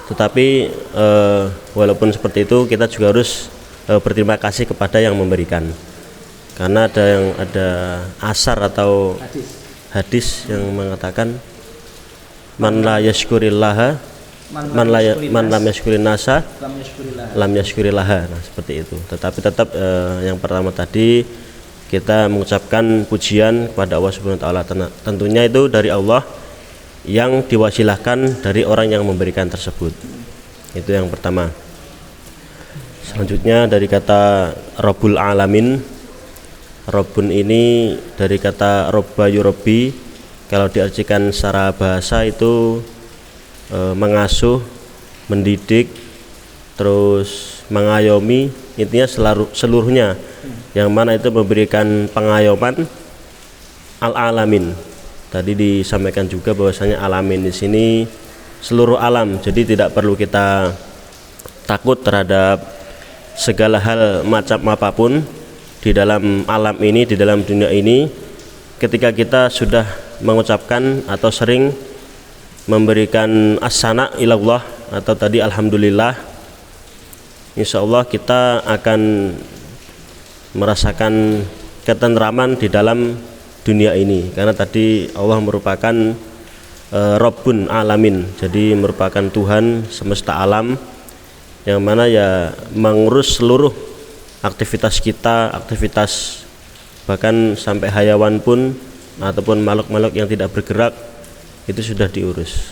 Tetapi walaupun seperti itu kita juga harus berterima kasih kepada yang memberikan. Karena ada asar atau hadis yang mengatakan man la yashkurillaha man lam yashkurin nasa lam yashkurillaha. Nah, seperti itu. Tetapi tetap yang pertama tadi kita mengucapkan pujian kepada Allah Subhanahu wa taala, tentunya itu dari Allah yang diwasilahkan dari orang yang memberikan tersebut. Itu yang pertama. Selanjutnya dari kata Rabbul Alamin. Rabbun ini dari kata Robba Yurabbi, kalau diartikan secara bahasa itu mengasuh, mendidik, terus mengayomi, intinya seluruhnya, yang mana itu memberikan pengayoman al-alamin. Tadi disampaikan juga bahwasanya alamin di sini seluruh alam, jadi tidak perlu kita takut terhadap segala hal macam apapun di dalam alam ini, di dalam dunia ini. Ketika kita sudah mengucapkan atau sering memberikan as-sana ilallah atau tadi alhamdulillah, insya Allah kita akan merasakan ketentraman di dalam dunia ini. Karena tadi Allah merupakan Rabbun Alamin, jadi merupakan Tuhan semesta alam, yang mana ya mengurus seluruh aktivitas kita, aktivitas bahkan sampai hayawan pun ataupun makhluk-makhluk yang tidak bergerak itu sudah diurus.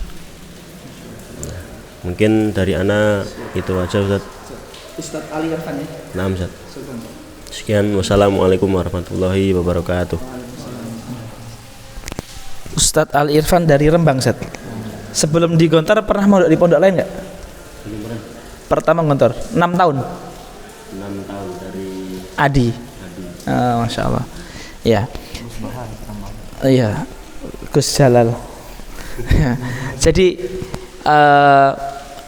Nah, mungkin dari ana itu aja Ustaz Ali Irfan ya. Nah, Ustaz. Sekian, wassalamualaikum warahmatullahi wabarakatuh. Ustadz Ali Irfan dari Rembang, Ustaz. Sebelum di Gontor pernah mondok di pondok lain nggak? Pertama Gontor 6 tahun. 6 tahun dari Adi. Masya Allah. Ya. Iya. Gus Jalal. Jadi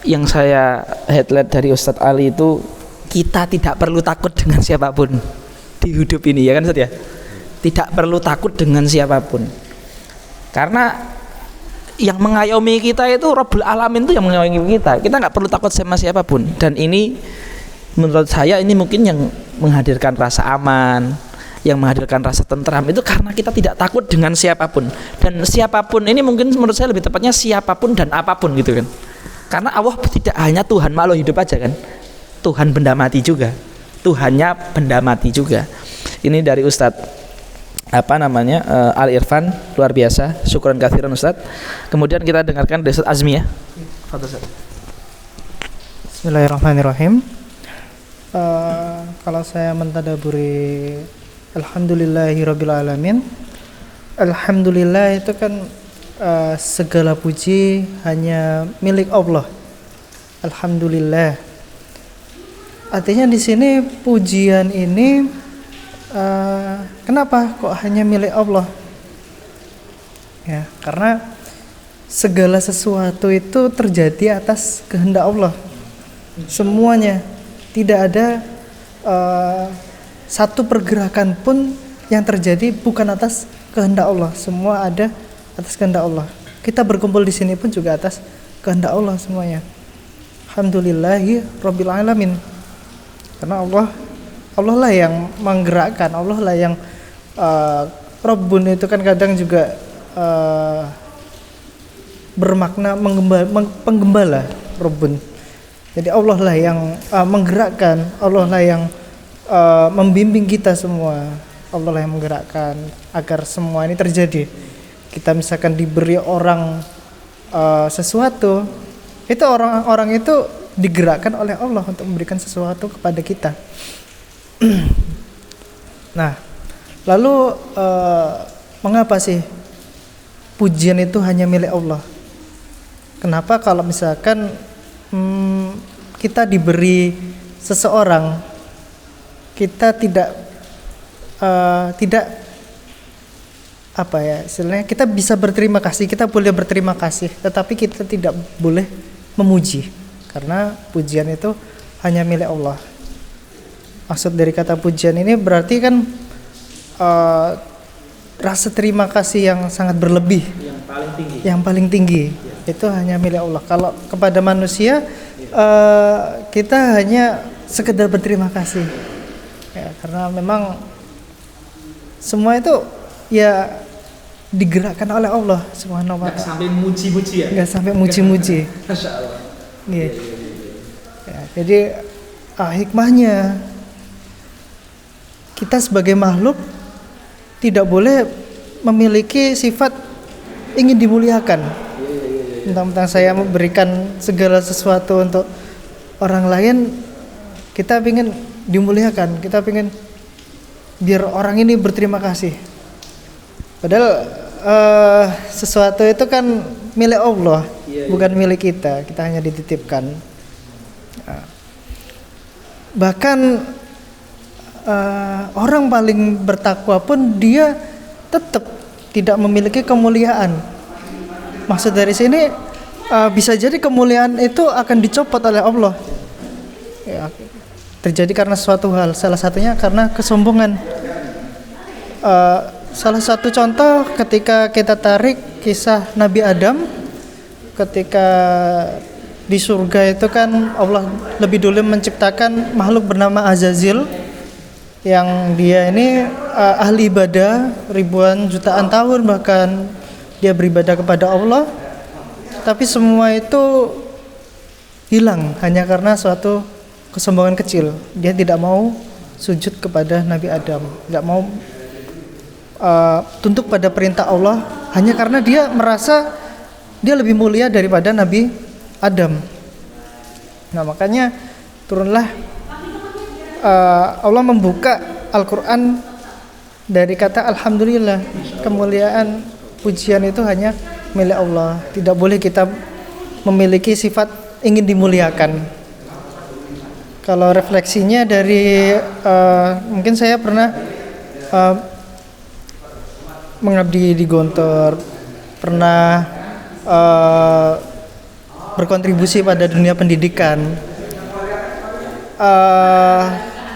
yang saya highlight dari Ustadz Ali itu, kita tidak perlu takut dengan siapapun di hidup ini, ya kan Ustadz ya? Tidak perlu takut dengan siapapun. Karena yang mengayomi kita itu Rabbul Alamin, itu yang mengayomi kita. Kita nggak perlu takut sama siapapun. Dan ini menurut saya ini mungkin yang menghadirkan rasa aman, yang menghadirkan rasa tentram itu karena kita tidak takut dengan siapapun. Dan siapapun ini mungkin menurut saya lebih tepatnya siapapun dan apapun gitu kan. Karena Allah tidak hanya Tuhan makhluk hidup aja kan, Tuhan benda mati juga, Tuhannya benda mati juga. Ini dari Ustadz Ali Irfan, luar biasa, syukran katsiran Ustadz. Kemudian kita dengarkan dari Ustadz Azmi ya. Bismillahirrahmanirrahim. Kalau saya mentadaburi alhamdulillahirabbil alamin, alhamdulillah itu kan segala puji hanya milik Allah. Alhamdulillah. Artinya di sini pujian ini kenapa kok hanya milik Allah? Ya, karena segala sesuatu itu terjadi atas kehendak Allah. Semuanya, tidak ada satu pergerakan pun yang terjadi bukan atas kehendak Allah. Semua ada atas kehendak Allah. Kita berkumpul di sini pun juga atas kehendak Allah semuanya. Alhamdulillahi rabbil alamin. Karena Allah lah yang menggerakkan, Allah lah yang Rabbun itu kan kadang juga bermakna penggembala. Rabbun. Jadi Allah lah yang menggerakkan, Allah lah yang membimbing kita semua. Allah lah yang menggerakkan agar semua ini terjadi. Kita misalkan diberi orang sesuatu, itu orang-orang itu digerakkan oleh Allah untuk memberikan sesuatu kepada kita. Nah, lalu mengapa sih pujian itu hanya milik Allah? Kenapa kalau misalkan kita diberi seseorang, kita tidak apa ya istilahnya, kita bisa berterima kasih, kita boleh berterima kasih, tetapi kita tidak boleh memuji, karena pujian itu hanya milik Allah. Maksud dari kata pujian ini berarti kan rasa terima kasih yang sangat berlebih, yang paling tinggi itu hanya milik Allah. Kalau kepada manusia kita hanya sekedar berterima kasih ya, karena memang semua itu ya digerakkan oleh Allah Subhanahu wa taala. Sampai muji-muji ya. Enggak sampai muji-muji. Masya Allah. Iya. Ya, jadi hikmahnya kita sebagai makhluk tidak boleh memiliki sifat ingin dimuliakan. Tentang saya memberikan segala sesuatu untuk orang lain, kita ingin dimuliakan, kita ingin biar orang ini berterima kasih. Padahal sesuatu itu kan milik Allah, bukan milik kita. Kita hanya dititipkan. Bahkan orang paling bertakwa pun dia tetap tidak memiliki kemuliaan. Maksud dari sini bisa jadi kemuliaan itu akan dicopot oleh Allah. Ya, terjadi karena suatu hal. Salah satunya karena kesombongan. Salah satu contoh ketika kita tarik kisah Nabi Adam, ketika di surga itu kan Allah lebih dulu menciptakan makhluk bernama Azazil, yang dia ini ahli ibadah ribuan jutaan tahun, bahkan dia beribadah kepada Allah, tapi semua itu hilang hanya karena suatu kesombongan kecil. Dia tidak mau sujud kepada Nabi Adam, tidak mau tunduk pada perintah Allah, hanya karena dia merasa dia lebih mulia daripada Nabi Adam. Nah, makanya turunlah Allah membuka Al-Quran dari kata Alhamdulillah. Kemuliaan, pujian itu hanya milik Allah. Tidak boleh kita memiliki sifat ingin dimuliakan. Kalau refleksinya dari mungkin saya pernah mengabdi di Gontor, pernah berkontribusi pada dunia pendidikan.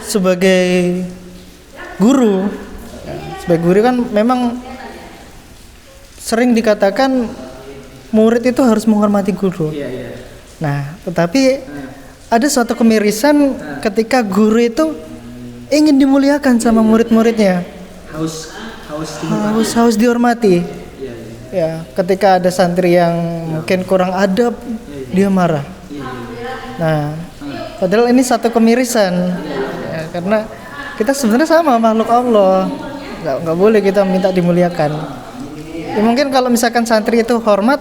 Sebagai guru kan memang sering dikatakan murid itu harus menghormati guru. Nah, tetapi ada suatu kemirisan ketika guru itu ingin dimuliakan sama murid-muridnya. Haus dihormati. Ya, ketika ada santri yang mungkin kurang adab, dia marah. Nah, padahal ini satu kemirisan ya, karena kita sebenarnya sama makhluk Allah, nggak boleh kita minta dimuliakan. Ya, mungkin kalau misalkan santri itu hormat,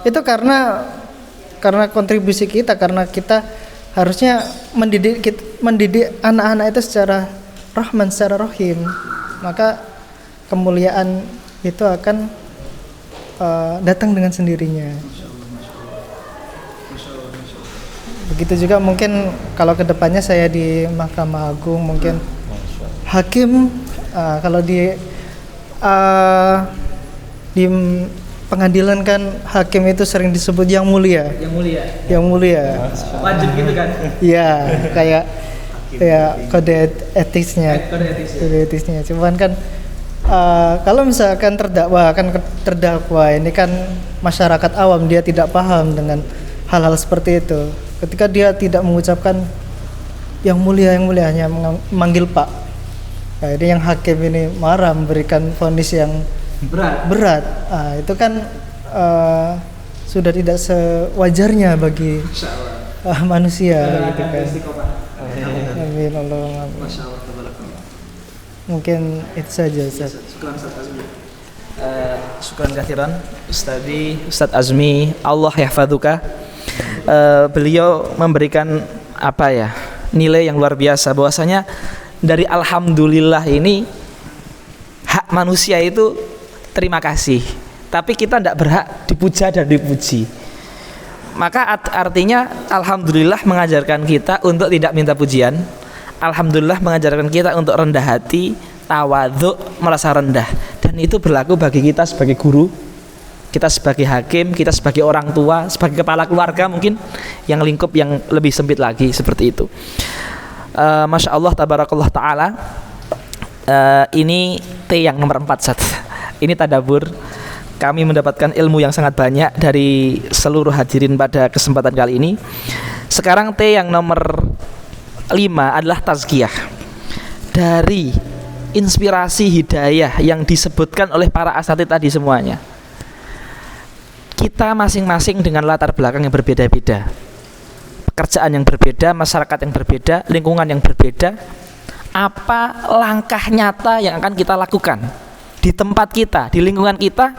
itu karena kontribusi kita, karena kita harusnya mendidik anak-anak itu secara rahman, secara rahim, maka kemuliaan itu akan datang dengan sendirinya. Begitu juga mungkin kalau kedepannya saya di Mahkamah Agung, mungkin hakim, kalau di pengadilan kan hakim itu sering disebut yang mulia. Wajib gitu kan? Iya, kayak kode etisnya. Cuman kan kalau misalkan terdakwa ini kan masyarakat awam, dia tidak paham dengan hal-hal seperti itu. Ketika dia tidak mengucapkan yang mulia hanya memanggil Pak, Nah, ini yang hakim ini marah memberikan vonis yang berat. Nah, itu kan sudah tidak sewajarnya bagi manusia gitu kan. Amin Allahumma amin. Mungkin itu saja Ustaz. Syukran kathiran Ustadz Azmi, Allah yahfaduka. Beliau memberikan apa ya, nilai yang luar biasa bahwasanya dari alhamdulillah ini hak manusia itu terima kasih, tapi kita tidak berhak dipuja dan dipuji. Maka artinya alhamdulillah mengajarkan kita untuk tidak minta pujian. Alhamdulillah mengajarkan kita untuk rendah hati, tawadhu, merasa rendah. Dan itu berlaku bagi kita sebagai guru, kita sebagai hakim, kita sebagai orang tua, sebagai kepala keluarga mungkin yang lingkup yang lebih sempit lagi seperti itu. Masya Allah tabarakallah ta'ala. Ini T yang nomor 4 Ustaz. Ini tadabbur. Kami mendapatkan ilmu yang sangat banyak dari seluruh hadirin pada kesempatan kali ini. Sekarang T yang nomor 5 adalah tazkiyah. Dari inspirasi hidayah yang disebutkan oleh para asatidz tadi semuanya, kita masing-masing dengan latar belakang yang berbeda-beda, pekerjaan yang berbeda, masyarakat yang berbeda, lingkungan yang berbeda. Apa langkah nyata yang akan kita lakukan di tempat kita, di lingkungan kita,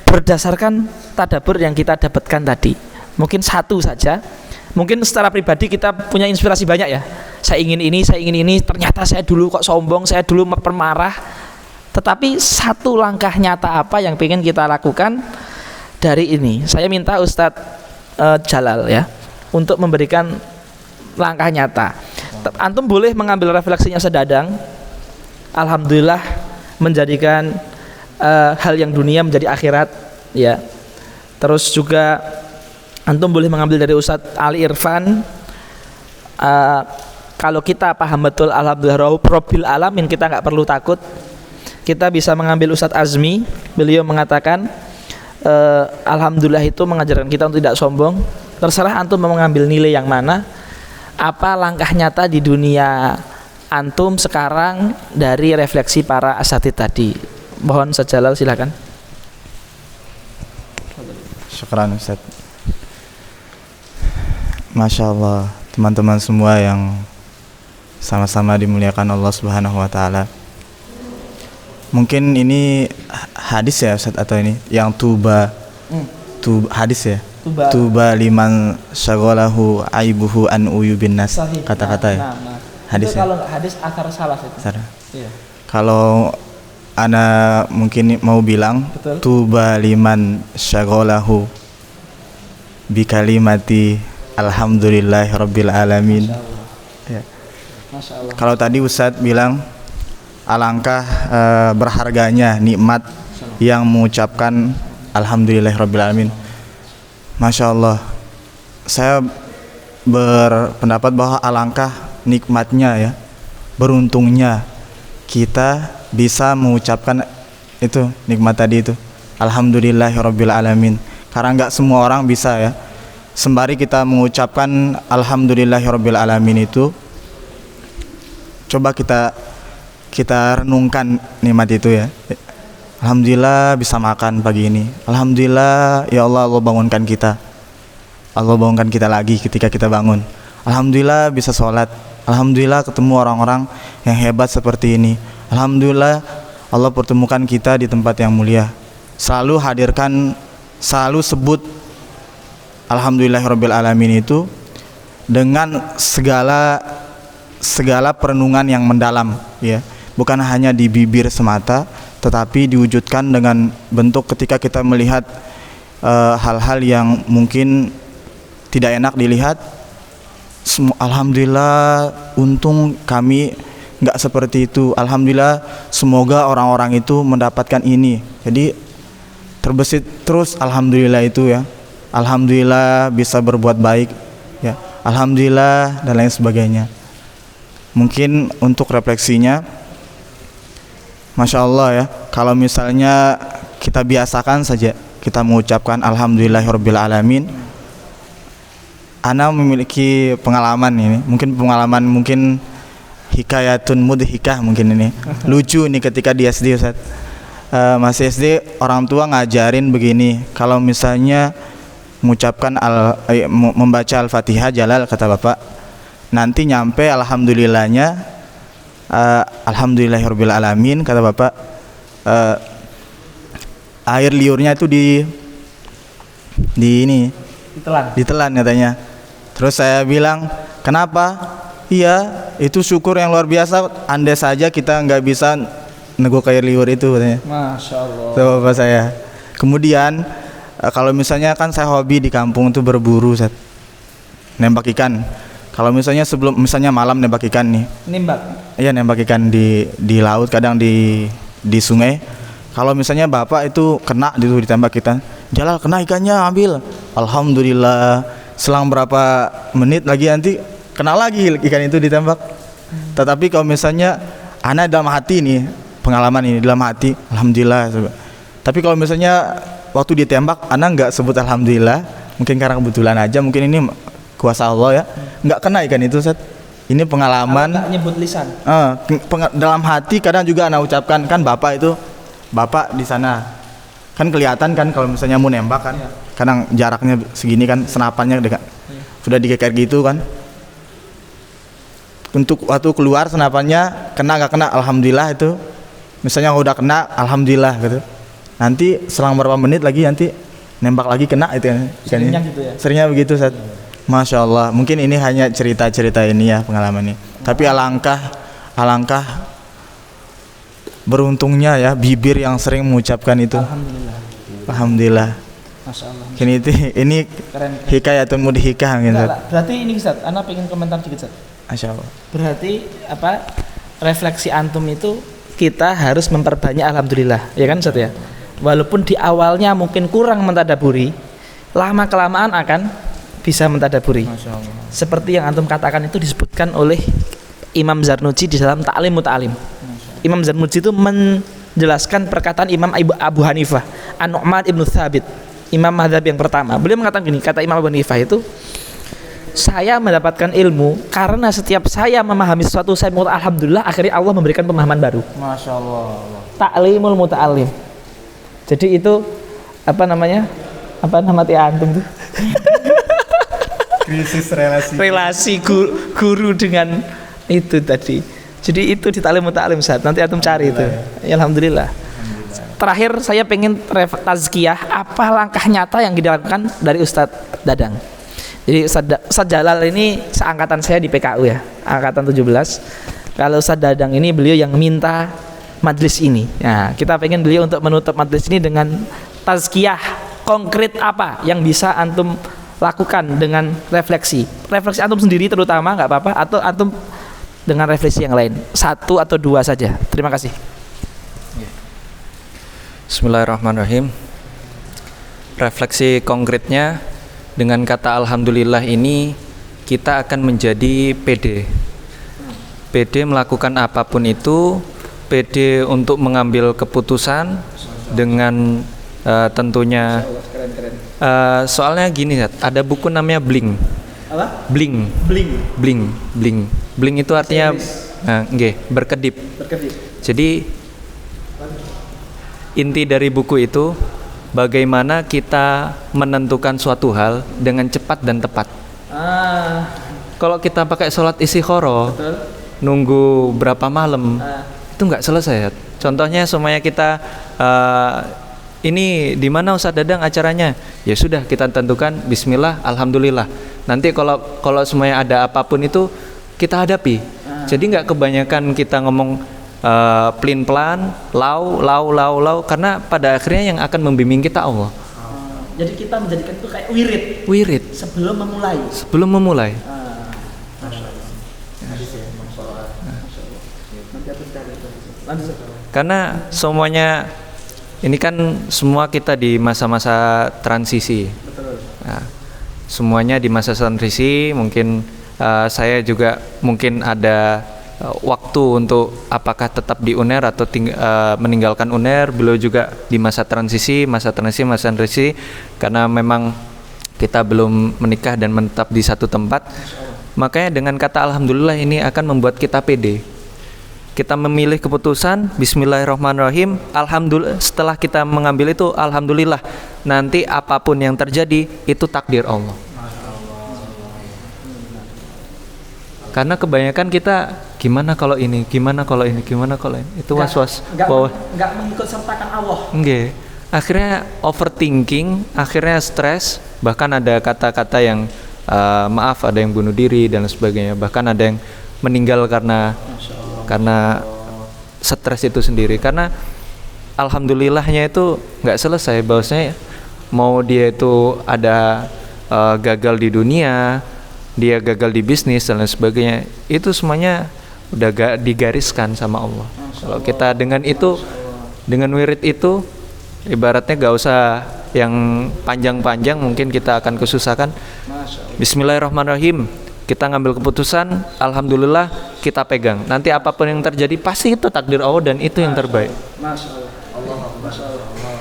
berdasarkan tadabbur yang kita dapatkan tadi? Mungkin satu saja. Mungkin secara pribadi kita punya inspirasi banyak ya. Saya ingin ini, ternyata saya dulu kok sombong, saya dulu pemarah. Tetapi satu langkah nyata apa yang ingin kita lakukan dari ini? Saya minta Ustadz Jalal ya untuk memberikan langkah nyata. Antum boleh mengambil refleksinya sedadang. Alhamdulillah menjadikan hal yang dunia menjadi akhirat ya. Terus juga antum boleh mengambil dari Ustadz Ali Irfan. Kalau kita paham betul alhamdulillah rabbil alamin, kita nggak perlu takut. Kita bisa mengambil Ustadz Azmi. Beliau mengatakan alhamdulillah itu mengajarkan kita untuk tidak sombong. Terserah antum mau mengambil nilai yang mana. Apa langkah nyata di dunia antum sekarang dari refleksi para asatidz tadi? Mohon Ustadz Jalal silakan. Syukran Ustaz. Masya Allah, teman-teman semua yang sama-sama dimuliakan Allah Subhanahu wa Ta'ala. Mungkin ini hadis ya Ustaz, atau ini yang tuba hadis ya. Tuba liman syaghalahu aibuhu an uyubin nas. Kata-kata ya. Hadis ya. Kalau hadis akar salah itu. Iya. Kalau ana mungkin mau bilang, betul. Tuba liman syaghalahu bi kalimati alhamdulillahi rabbil alamin. Ya. Kalau tadi Ustadz bilang alangkah berharganya nikmat yang mengucapkan alhamdulillahi rabbil alamin. Masya Allah, saya berpendapat bahwa alangkah nikmatnya ya, beruntungnya kita bisa mengucapkan itu nikmat tadi itu alhamdulillahi rabbil alamin. Karena nggak semua orang bisa ya. Sembari kita mengucapkan alhamdulillahirabbil alamin itu, coba kita renungkan nikmat itu ya. Alhamdulillah bisa makan pagi ini. Alhamdulillah ya Allah bangunkan kita. Allah bangunkan kita lagi ketika kita bangun. Alhamdulillah bisa sholat. Alhamdulillah ketemu orang-orang yang hebat seperti ini. Alhamdulillah Allah pertemukan kita di tempat yang mulia. Selalu sebut alhamdulillahirabbil alamin itu dengan segala perenungan yang mendalam ya, bukan hanya di bibir semata, tetapi diwujudkan dengan bentuk ketika kita melihat hal-hal yang mungkin tidak enak dilihat. Alhamdulillah, untung kami nggak seperti itu. Alhamdulillah, semoga orang-orang itu mendapatkan ini. Jadi terbesit terus alhamdulillah itu ya. Alhamdulillah bisa berbuat baik ya. Alhamdulillah dan lain sebagainya. Mungkin untuk refleksinya, Masya Allah ya, kalau misalnya kita biasakan saja kita mengucapkan alhamdulillahirabbil alamin. Ana memiliki pengalaman ini, mungkin hikayatun mudhikah mungkin ini. Lucu ini ketika di SD Ustaz. Masih SD orang tua ngajarin begini, kalau misalnya mengucapkan membaca Al-Fatihah Jalal kata Bapak, nanti nyampe alhamdulillahnya alhamdulillahirabbil alamin kata Bapak, air liurnya itu ditelan katanya. Terus saya bilang, kenapa? Iya, itu syukur yang luar biasa. Andai saja kita nggak bisa neguk air liur itu katanya. Masya Allah. Itu Bapak saya. Kemudian kalau misalnya kan saya hobi di kampung tuh berburu, Ustaz. Nembak ikan. Kalau misalnya misalnya malam nembak ikan nih. Nimbak. Iya, nembak ikan di laut, kadang di sungai. Kalau misalnya Bapak itu kena gitu ditembak kita, Jalal kena ikannya, ambil. Alhamdulillah. Selang berapa menit lagi nanti kena lagi ikan itu ditembak. Tetapi kalau misalnya ana dalam hati nih, pengalaman ini dalam hati, alhamdulillah. Tapi kalau misalnya waktu ditembak ana nggak sebut alhamdulillah, mungkin karena kebetulan aja, mungkin ini kuasa Allah ya, nggak kena ikan itu, Ustaz. Ini pengalaman. Tak nyebut lisan. Dalam hati kadang juga ana ucapkan, kan Bapak itu, Bapak di sana kan kelihatan kan kalau misalnya mau nembak kan, kadang jaraknya segini kan, senapannya dekat, sudah dikeker gitu kan. Untuk waktu keluar senapannya kena nggak kena, alhamdulillah itu. Misalnya udah kena, alhamdulillah gitu. Nanti selang berapa menit lagi nanti nembak lagi kena itu kan. Seringnya gitu ya. Seringnya begitu, Ustaz. Masya Allah. Mungkin ini hanya cerita-cerita ini ya, pengalaman ini. Tapi alangkah beruntungnya ya bibir yang sering mengucapkan itu. Alhamdulillah. Masya Allah. Ini Keren. hikayatun mudhikah gitu. Berarti ini Ustaz, Ana pengen komentar sedikit Ustaz. Masya Allah. Berarti refleksi antum itu kita harus memperbanyak alhamdulillah, ya kan Ustaz ya? Walaupun di awalnya mungkin kurang mentadaburi, lama kelamaan akan bisa mentadaburi. Masya Allah. Seperti yang antum katakan itu disebutkan oleh Imam Zarnuji di dalam Ta'lim Muta'alim. Imam Zarnuji itu menjelaskan perkataan Imam Abu Hanifah, An-Nu'man ibnu Thabit, Imam Madhab yang pertama. Beliau mengatakan gini, kata Imam Abu Hanifah itu, saya mendapatkan ilmu karena setiap saya memahami sesuatu saya mengatakan alhamdulillah, akhirnya Allah memberikan pemahaman baru. Masya Allah. Ta'limul muta'alim. Jadi itu apa nama antum tuh? Krisis relasi guru dengan itu tadi. Jadi itu di ta'lim muta'alim Ustaz. Nanti antum cari itu. Ya, alhamdulillah. Terakhir saya pengen tazkiyah, apa langkah nyata yang dilakukan dari Ustadz Dadang. Jadi Ustadz Jalal ini seangkatan saya di PKU ya, angkatan 17. Kalau Ustadz Dadang ini beliau yang minta majlis ini. Nah, kita pengen beliau untuk menutup majlis ini dengan tazkiyah konkret apa yang bisa antum lakukan dengan refleksi antum sendiri terutama, nggak apa-apa, atau antum dengan refleksi yang lain, 1 atau 2 saja. Terima kasih. Bismillahirrahmanirrahim. Refleksi konkretnya, dengan kata alhamdulillah ini kita akan menjadi pede melakukan apapun itu, pede untuk mengambil keputusan dengan tentunya soalnya gini, ada buku namanya Bling. Apa? Bling itu artinya berkedip. Jadi inti dari buku itu bagaimana kita menentukan suatu hal dengan cepat dan tepat. Kalau kita pakai sholat istikharah, nunggu berapa malam, itu nggak selesai. Contohnya semuanya kita ini di mana Ustadz Dadang acaranya? Ya sudah, kita tentukan Bismillah, alhamdulillah. Nanti kalau semuanya ada apapun itu kita hadapi. Jadi nggak kebanyakan kita ngomong pelin-pelan, lau, karena pada akhirnya yang akan membimbing kita Allah. Jadi kita menjadikan itu kayak Wirid sebelum memulai. Karena semuanya ini kan semua kita di masa-masa transisi. Nah, semuanya di masa transisi. Mungkin saya juga mungkin ada waktu untuk apakah tetap di UNER atau meninggalkan UNER. Beliau juga di masa transisi karena memang kita belum menikah dan menetap di satu tempat. Makanya dengan kata alhamdulillah ini akan membuat kita pede. Kita memilih keputusan bismillahirrahmanirrahim, alhamdulillah. Setelah kita mengambil itu alhamdulillah, nanti apapun yang terjadi itu takdir Allah. Karena kebanyakan kita gimana kalau ini, gimana kalau ini, gimana kalau ini, itu was-was bawah. Nggak mengikut sertakan Allah. Enggak. Akhirnya overthinking, akhirnya stres, bahkan ada kata-kata yang maaf, ada yang bunuh diri dan sebagainya, bahkan ada yang meninggal karena stres itu sendiri. Karena alhamdulillahnya itu nggak selesai, bahwasanya mau dia itu ada gagal di dunia, dia gagal di bisnis dan lain sebagainya, itu semuanya udah digariskan sama Allah. Kalau kita dengan itu, dengan wirid itu, ibaratnya gak usah yang panjang-panjang, mungkin kita akan kesusahan. Bismillahirrahmanirrahim, kita ngambil keputusan, alhamdulillah kita pegang. Nanti apapun yang terjadi pasti itu takdir Allah dan itu yang terbaik.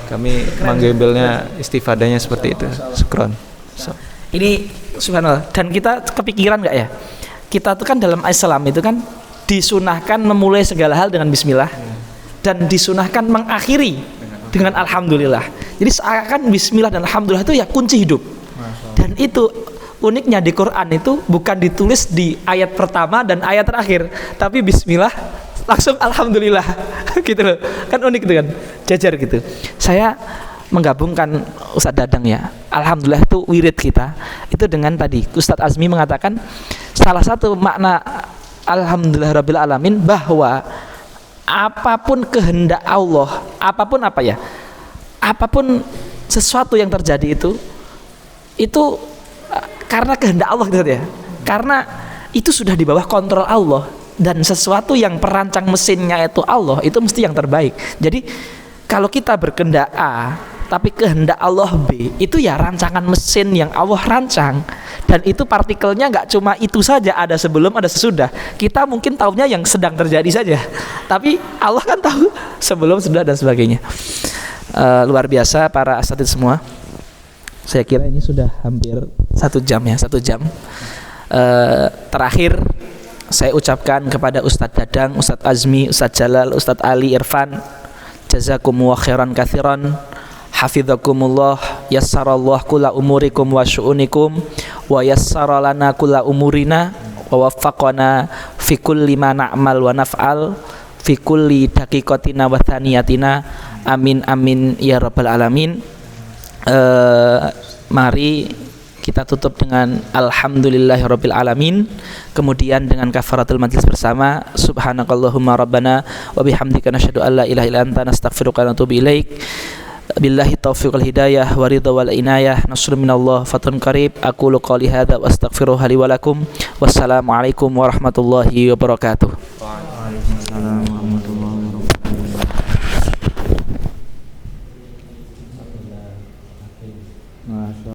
Kami mengambilnya istifadahnya seperti itu. Syukron. Ini subhanallah. Dan kita kepikiran nggak ya? Kita tuh kan dalam Islam itu kan disunahkan memulai segala hal dengan bismillah dan disunahkan mengakhiri dengan alhamdulillah. Jadi seakan bismillah dan alhamdulillah itu ya kunci hidup. Dan itu uniknya di Quran itu bukan ditulis di ayat pertama dan ayat terakhir, tapi bismillah langsung alhamdulillah gitu loh. Kan unik itu kan, jajar gitu. Saya menggabungkan Ustadz Dadang ya, alhamdulillah itu wirid kita itu dengan tadi Ustadz Azmi mengatakan salah satu makna alhamdulillah rabbil alamin bahwa apapun kehendak Allah, apapun sesuatu yang terjadi itu karena kehendak Allah gitu ya, karena itu sudah di bawah kontrol Allah, dan sesuatu yang perancang mesinnya itu Allah, itu mesti yang terbaik. Jadi kalau kita berkehendak A tapi kehendak Allah B, itu ya rancangan mesin yang Allah rancang, dan itu partikelnya nggak cuma itu saja, ada sebelum ada sesudah. Kita mungkin tahunya yang sedang terjadi saja, tapi Allah kan tahu sebelum, sesudah dan sebagainya. Luar biasa para asatidz semua. Saya kira ini sudah hampir 1 jam ya, 1 jam. Terakhir saya ucapkan kepada Ustadz Dadang, Ustadz Azmi, Ustadz Jalal, Ustadz Ali Irfan, jazakumullah khairan katsiran, hafidzakumullah, yassarallah kulla umurikum wa syu'unikum, wa yassara lana kulla umurina, wa waffaqana fi kulli ma na'mal wa naf'al fi kulli daqiqatina wa thaniyatina, amin amin ya rabbal alamin. Mari kita tutup dengan alhamdulillahirabbil alamin, kemudian dengan kafaratul majlis bersama. Subhanakallahumma rabbana wa bihamdika nasyhadu an la ilaha illa anta nastaghfiruka wa natubu ilaik. Billahi taufiq wal hidayah wa ridha wal inayah, nasrun minallah fatun qarib. Aqulu qouli hadza wa astaghfiruha li wa lakum. Wassalamualaikum warahmatullahi wabarakatuh. Waalaikumsalam warahmatullahi wabarakatuh.